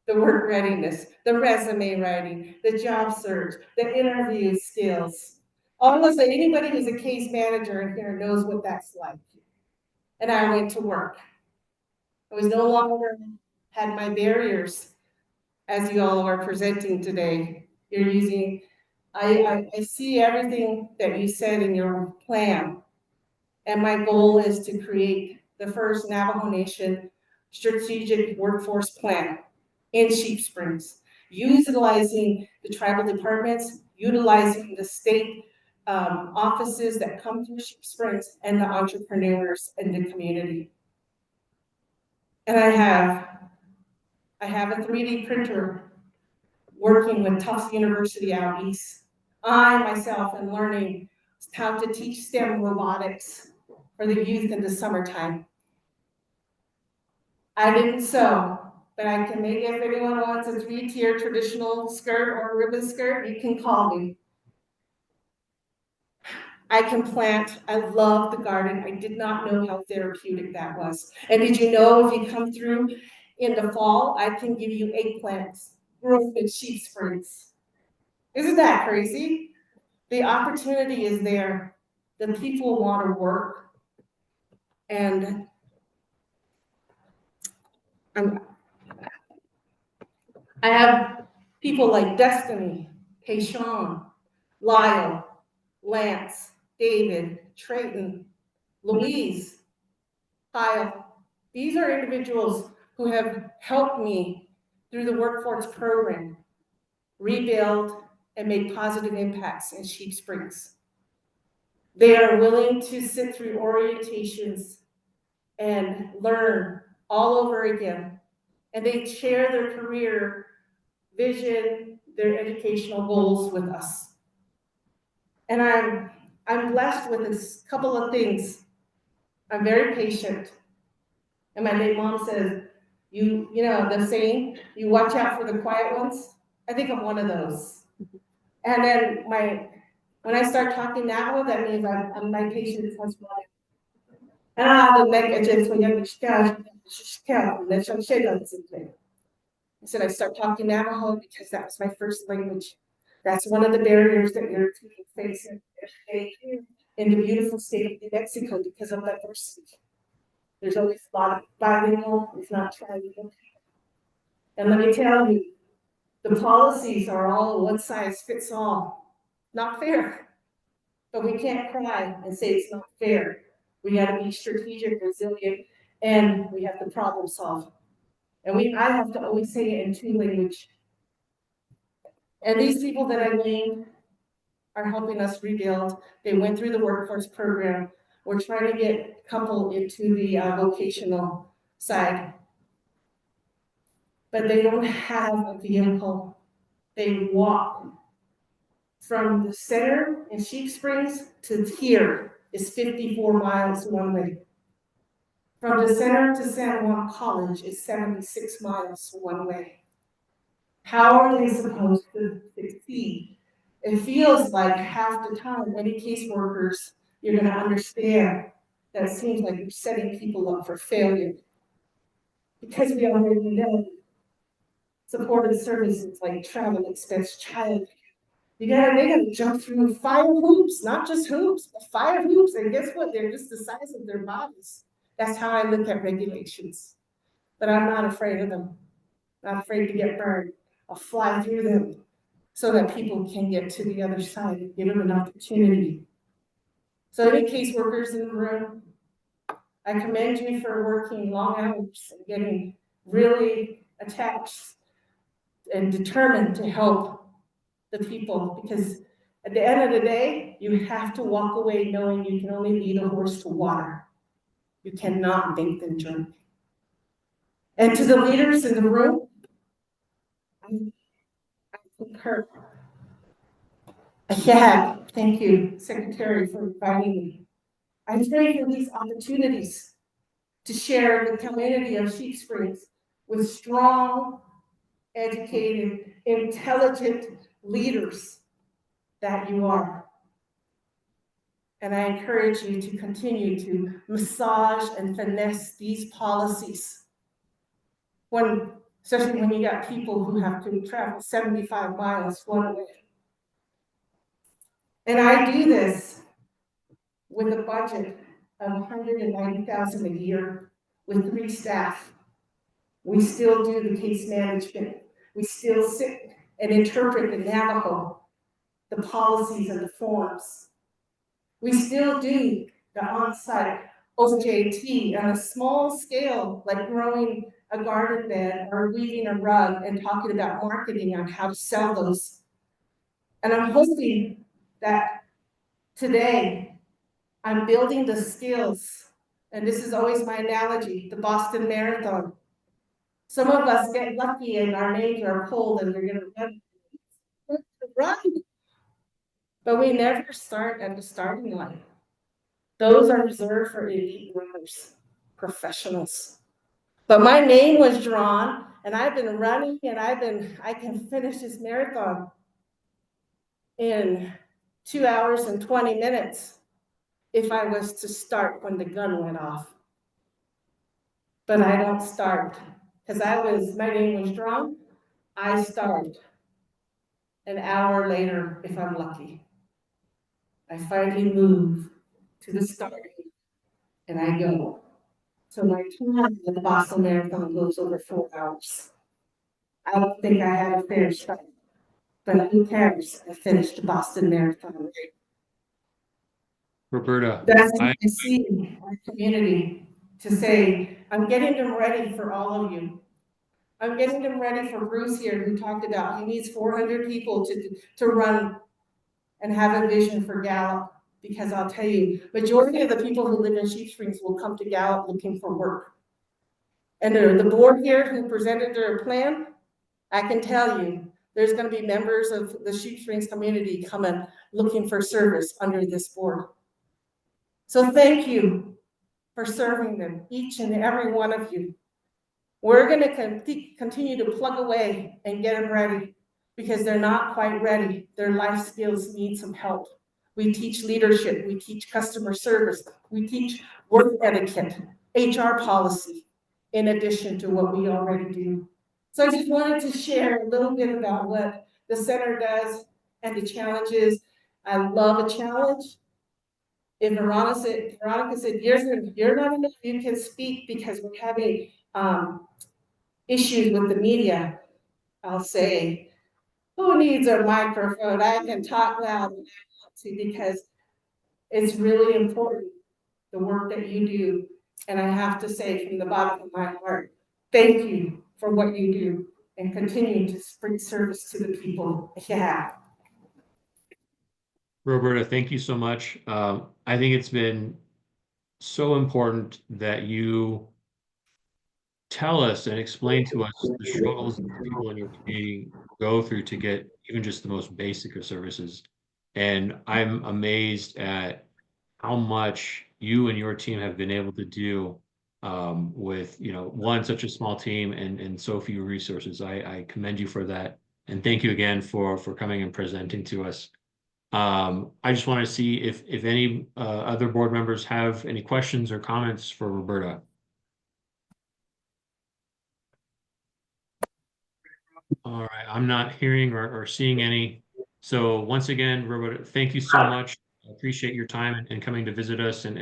The work readiness, the resume writing, the job search, the interview skills. Almost anybody who's a case manager in here knows what that's like. And I went to work. I was no longer had my barriers, as you all are presenting today. You're using, I see everything that you said in your plan. And my goal is to create the first Navajo Nation strategic workforce plan in Sheep Springs, utilizing the tribal departments, utilizing the state offices that come through Sheep Springs and the entrepreneurs in the community. And I have a 3D printer working with Tufts University out east. I myself am learning how to teach STEM robotics for the youth in the summertime. I didn't sew, but I can make, if anyone wants a 3-tier traditional skirt or a ribbon skirt, you can call me. I can plant. I love the garden. I did not know how therapeutic that was. And did you know if you come through in the fall, I can give you eggplants growing in Sheep Springs. Isn't that crazy? The opportunity is there. The people want to work. And I have people like Destiny, Kayshawn, Lyle, Lance, David, Trayton, Louise, Kyle. These are individuals who have helped me through the workforce program rebuild and make positive impacts in Sheep Springs. They are willing to sit through orientations and learn all over again. And they share their career vision, their educational goals with us. And I'm blessed with a couple of things. I'm very patient. And my late mom says, you know, the saying, you watch out for the quiet ones. I think I'm one of those. And then when I start talking Navajo, that means my patience has run. And I said I start talking Navajo because that was my first language. That's one of the barriers that you're facing in the beautiful state of New Mexico because of diversity. There's always a lot of bilingual, if not trilingual. And let me tell you, the policies are all one size fits all. Not fair. But we can't cry and say it's not fair. We got to be strategic, resilient, and we have to problem solve. And I have to always say it in two languages. And these people that I named are helping us rebuild. They went through the workforce program. We're trying to get a couple into the vocational side. But they don't have a vehicle. They walk. From the center in Sheep Springs to here is 54 miles one way. From the center to San Juan College is 76 miles one way. How are they supposed to succeed? It feels like half the time, many caseworkers, you're going to understand that it seems like you're setting people up for failure. Because we already know supportive services like travel expense, child. They gotta jump through 5 hoops, not just hoops, but 5 hoops. And guess what? They're just the size of their bodies. That's how I look at regulations. But I'm not afraid of them. Not afraid to get burned. I'll fly through them so that people can get to the other side and give them an opportunity. So any caseworkers in the room, I commend you for working long hours and getting really attached and determined to help the people, because at the end of the day, you have to walk away knowing you can only lead a horse to water. You cannot make them drink. And to the leaders in the room, I concur. Yeah, thank you, Secretary, for inviting me. I pray for these opportunities to share the community of Sheep Springs with strong, educated, intelligent leaders that you are. And I encourage you to continue to massage and finesse these policies. Especially when you got people who have to travel 75 miles one way. And I do this with a budget of $190,000 a year with 3 staff. We still do the case management. We still sit and interpret the Navajo, the policies and the forms. We still do the on-site OJT on a small scale, like growing a garden bed or weaving a rug and talking about marketing on how to sell those. And I'm hoping that today I'm building the skills, and this is always my analogy, the Boston Marathon. Some of us get lucky and our names are pulled and we're gonna run. But we never start at the starting line. Those are reserved for elite runners, professionals. But my name was drawn, and I've been running, and I can finish this marathon in 2 hours and 20 minutes if I was to start when the gun went off. But I don't start, because my name was drawn, I start an hour later if I'm lucky. I finally move to the start, and I go. So my time in the Boston Marathon goes over 4 hours. I don't think I had a fair start, but who cares? I finished the Boston Marathon. Roberta, That's what I see in our community, to say, I'm getting them ready for all of you. I'm getting them ready for Bruce here, who talked about he needs 400 people to run and have a vision for Gallup. Because I'll tell you, majority of the people who live in Sheep Springs will come to Gallup looking for work. And the board here who presented their plan, I can tell you, there's going to be members of the Sheep Springs community coming looking for service under this board. So thank you for serving them, each and every one of you. We're going to continue to plug away and get them ready because they're not quite ready. Their life skills need some help. We teach leadership, we teach customer service, we teach work etiquette, HR policy, in addition to what we already do. So I just wanted to share a little bit about what the center does and the challenges. I love a challenge. If Veronica said, you're not enough, you can speak because we're having issues with the media, I'll say, who needs a microphone? I can talk loud because it's really important, the work that you do. And I have to say from the bottom of my heart, thank you for what you do and continue to bring service to the people. Yeah. Roberta, thank you so much. I think it's been so important that you tell us and explain to us the struggles that the people in your community go through to get even just the most basic of services. And I'm amazed at how much you and your team have been able to do with, one, such a small team and so few resources. I commend you for that. And thank you again for coming and presenting to us. I just want to see if any other board members have any questions or comments for Roberta. All right, I'm not hearing or seeing any. So once again, Roberta, thank you so much. I appreciate your time and coming to visit us and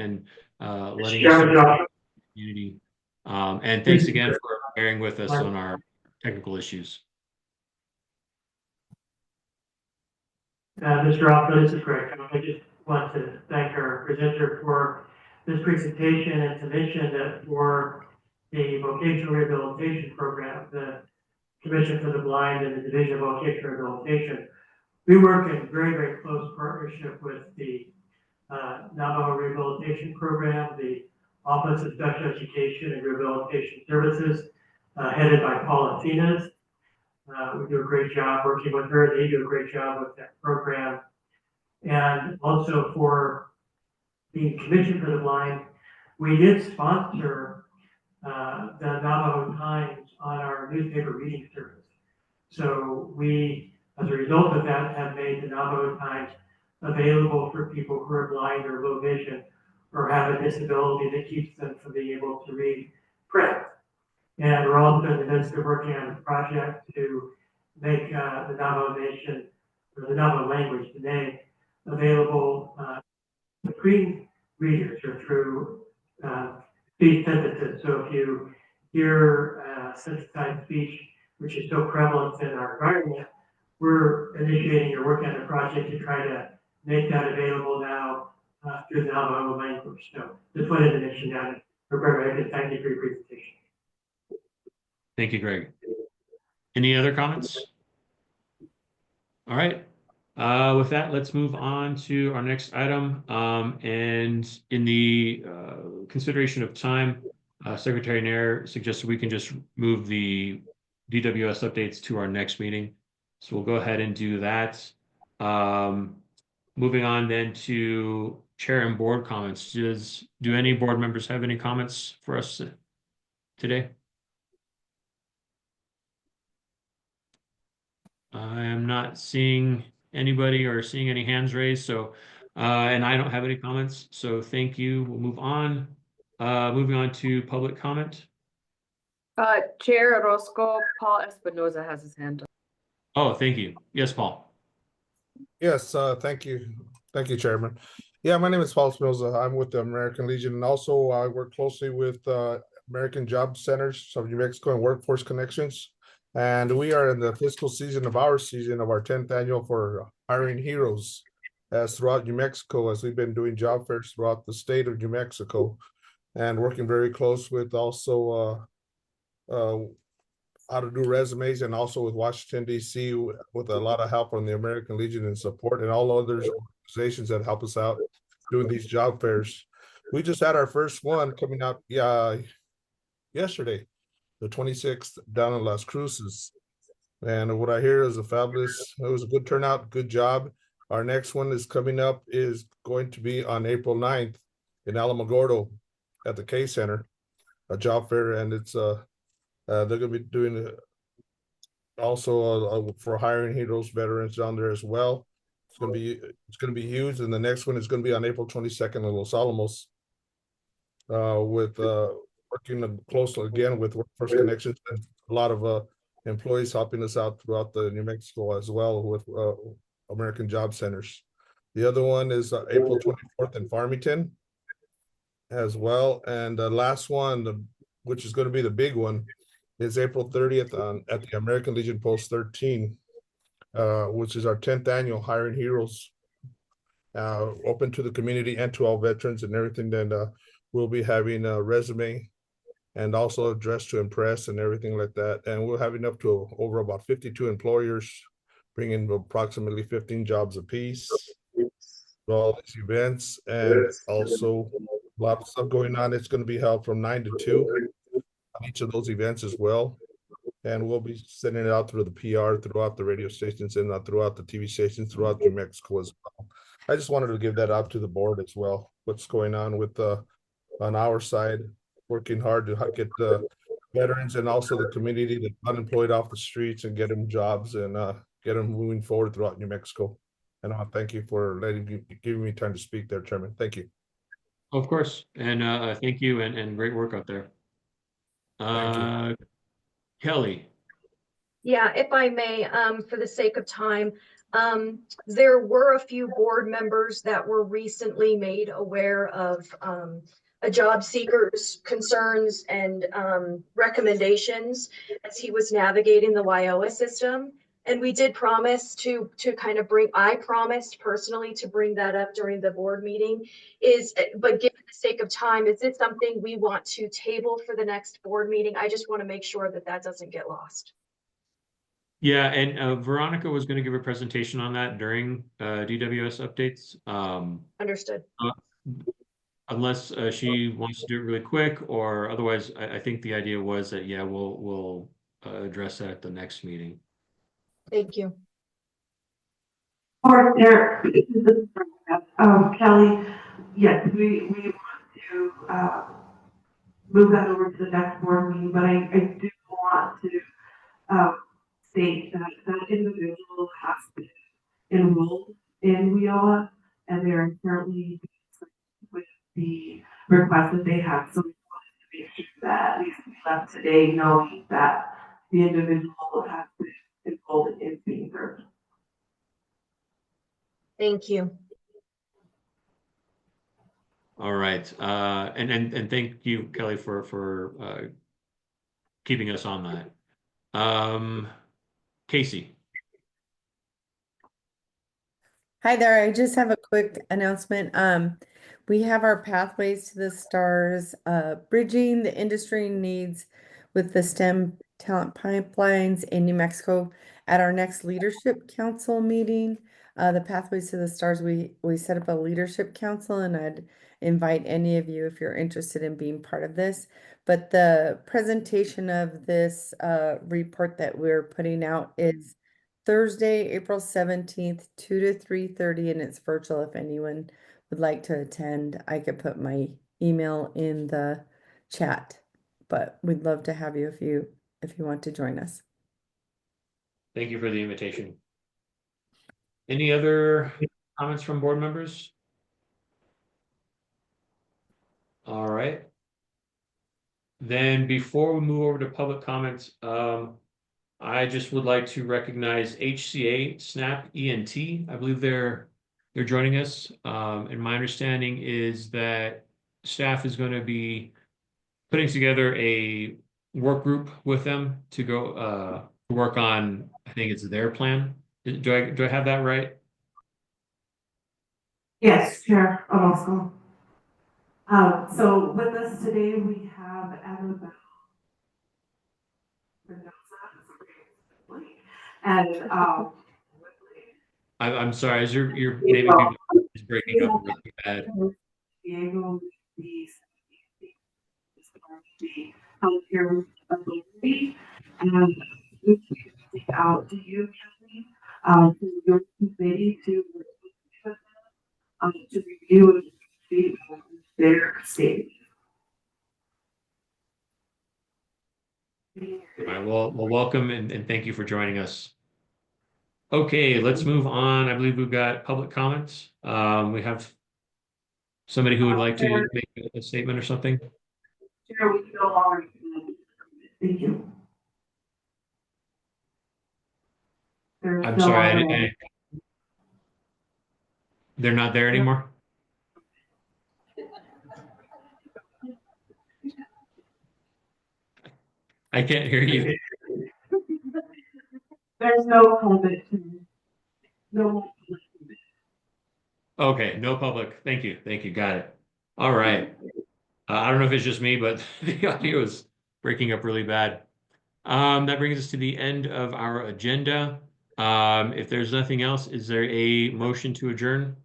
letting us serve the community. And thanks again for bearing with us on our technical issues. Mr. Alpha, this is Greg. I just want to thank our presenter for this presentation and to mention that for the vocational rehabilitation program, the Commission for the Blind and the Division of Vocational Rehabilitation, we work in very, very close partnership with the Navajo Rehabilitation Program, the Office of Special Education and Rehabilitation Services, headed by Paula Finas. We do a great job working with her. They do a great job with that program. And also for the Commission for the Blind, we did sponsor the Navajo Times on our newspaper reading service. So we, as a result of that, have made the Navajo Times available for people who are blind or low vision or have a disability that keeps them from being able to read print. And we're also in the midst of working on a project to make the Navajo Nation, or the Navajo language today, available to screen readers or through speech synthesis. So if you hear synthesized speech, which is so prevalent in our environment, we're initiating or working on a project to try to make that available now through the Navajo language. So just wanted to mention that. Roberta, thank you for your presentation. Thank you, Greg. Any other comments? All right. With that, let's move on to our next item. And in the consideration of time, Secretary Nair suggested we can just move the DWS updates to our next meeting. So we'll go ahead and do that. Moving on then to chair and board comments. Do any board members have any comments for us today? I am not seeing anybody or seeing any hands raised, so and I don't have any comments, so thank you. We'll move on. Moving on to public comment. Chair Orozco, Paul Espinoza has his hand up. Oh, thank you. Yes, Paul. Yes, thank you. Thank you, Chairman. Yeah, my name is Paul Espinoza. I'm with the American Legion, and also I work closely with American Job Centers of New Mexico and Workforce Connections. And we are in the fiscal season of our 10th annual for hiring heroes as throughout New Mexico, as we've been doing job fairs throughout the state of New Mexico. and working very close with also how to do resumes, and also with Washington DC with a lot of help from the American Legion and support and all other organizations that help us out doing these job fairs. We just had our first one coming out yesterday, the 26th, down in Las Cruces. And what I hear is it was a good turnout, good job. Our next one is coming up is going to be on April 9th in Alamogordo at the K Center, a job fair, and it's they're gonna be doing also for hiring heroes, veterans down there as well. It's gonna be huge, and the next one is gonna be on April 22nd in Los Alamos. With working closely again with Workforce Connections and a lot of employees helping us out throughout the New Mexico as well with American Job Centers. The other one is April 24th in Farmington as well. And the last one, which is going to be the big one, is April 30th at the American Legion Post 13, which is our 10th annual Hiring Heroes, open to the community and to all veterans and everything. And we'll be having a resume and also a dress to impress and everything like that. And we're having up to over about 52 employers, bringing approximately 15 jobs apiece for all these events. And also a lot of stuff going on. It's going to be held from 9 to 2 on each of those events as well. And we'll be sending it out through the PR, throughout the radio stations, and throughout the TV stations, throughout New Mexico as well. I just wanted to give that out to the board as well. What's going on with on our side, working hard to get the veterans and also the community that's unemployed off the streets and get them jobs and get them moving forward throughout New Mexico. And thank you for giving me time to speak there, Chairman. Thank you. Of course, and thank you, and great work out there. Thank you. Kelly. Yeah, if I may, for the sake of time, there were a few board members that were recently made aware of a job seeker's concerns and recommendations as he was navigating the WIOA system. And we did promise to kind of I promised personally to bring that up during the board meeting but given the sake of time, is it something we want to table for the next board meeting? I just want to make sure that that doesn't get lost. Yeah, and Veronica was going to give a presentation on that during DWS updates. Understood. Unless she wants to do it really quick, or otherwise, I think the idea was that, yeah, we'll address that at the next meeting. Thank you. Or there, Kelly, yes, we want to move that over to the next board meeting, but I do want to state that that individual has to be enrolled in WIOA, and they are currently with the request that they have. So we wanted to make sure that at least we left today knowing that the individual has to be enrolled in being served. Thank you. All right, and thank you, Kelly, for keeping us on that. Casey. Hi there. I just have a quick announcement. We have our Pathways to the Stars, bridging the industry needs with the STEM talent pipelines in New Mexico at our next Leadership Council meeting. The Pathways to the Stars, we set up a leadership council, and I'd invite any of you if you're interested in being part of this. But the presentation of this report that we're putting out is Thursday, April 17th, 2 to 3:30, and it's virtual. If anyone would like to attend, I could put my email in the chat, but we'd love to have you if you want to join us. Thank you for the invitation. Any other comments from board members? All right. Then before we move over to public comments, I just would like to recognize HCA Snap ENT. I believe they're joining us. And my understanding is that staff is going to be putting together a work group with them to go work on, I think it's their plan. Do I have that right? Yes, Chair Alonso. So with us today, we have Annabelle and, I'm sorry, is your naming people is breaking up really bad. Diego, the healthcare authority, and we reach out to you, Kelly, to your committee to to review and feedback their state. All right, well, welcome and thank you for joining us. Okay, let's move on. I believe we've got public comments. We have somebody who would like to make a statement or something. Chair, we can no longer. Thank you. I'm sorry, they're not there anymore? I can't hear you. There's no comment. No. Okay, no public. Thank you. Thank you. Got it. All right. I don't know if it's just me, but the audio is breaking up really bad. That brings us to the end of our agenda. If there's nothing else, is there a motion to adjourn?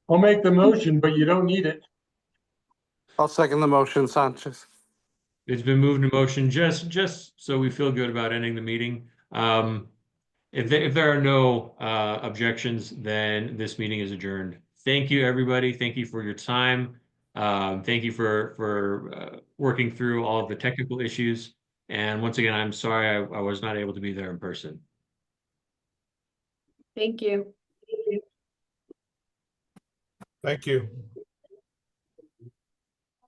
I'll make the motion, but you don't need it. I'll second the motion, Sanchez. It's been moved to motion just so we feel good about ending the meeting. If there are no objections, then this meeting is adjourned. Thank you, everybody. Thank you for your time. Thank you for working through all of the technical issues. And once again, I'm sorry I was not able to be there in person. Thank you. Thank you.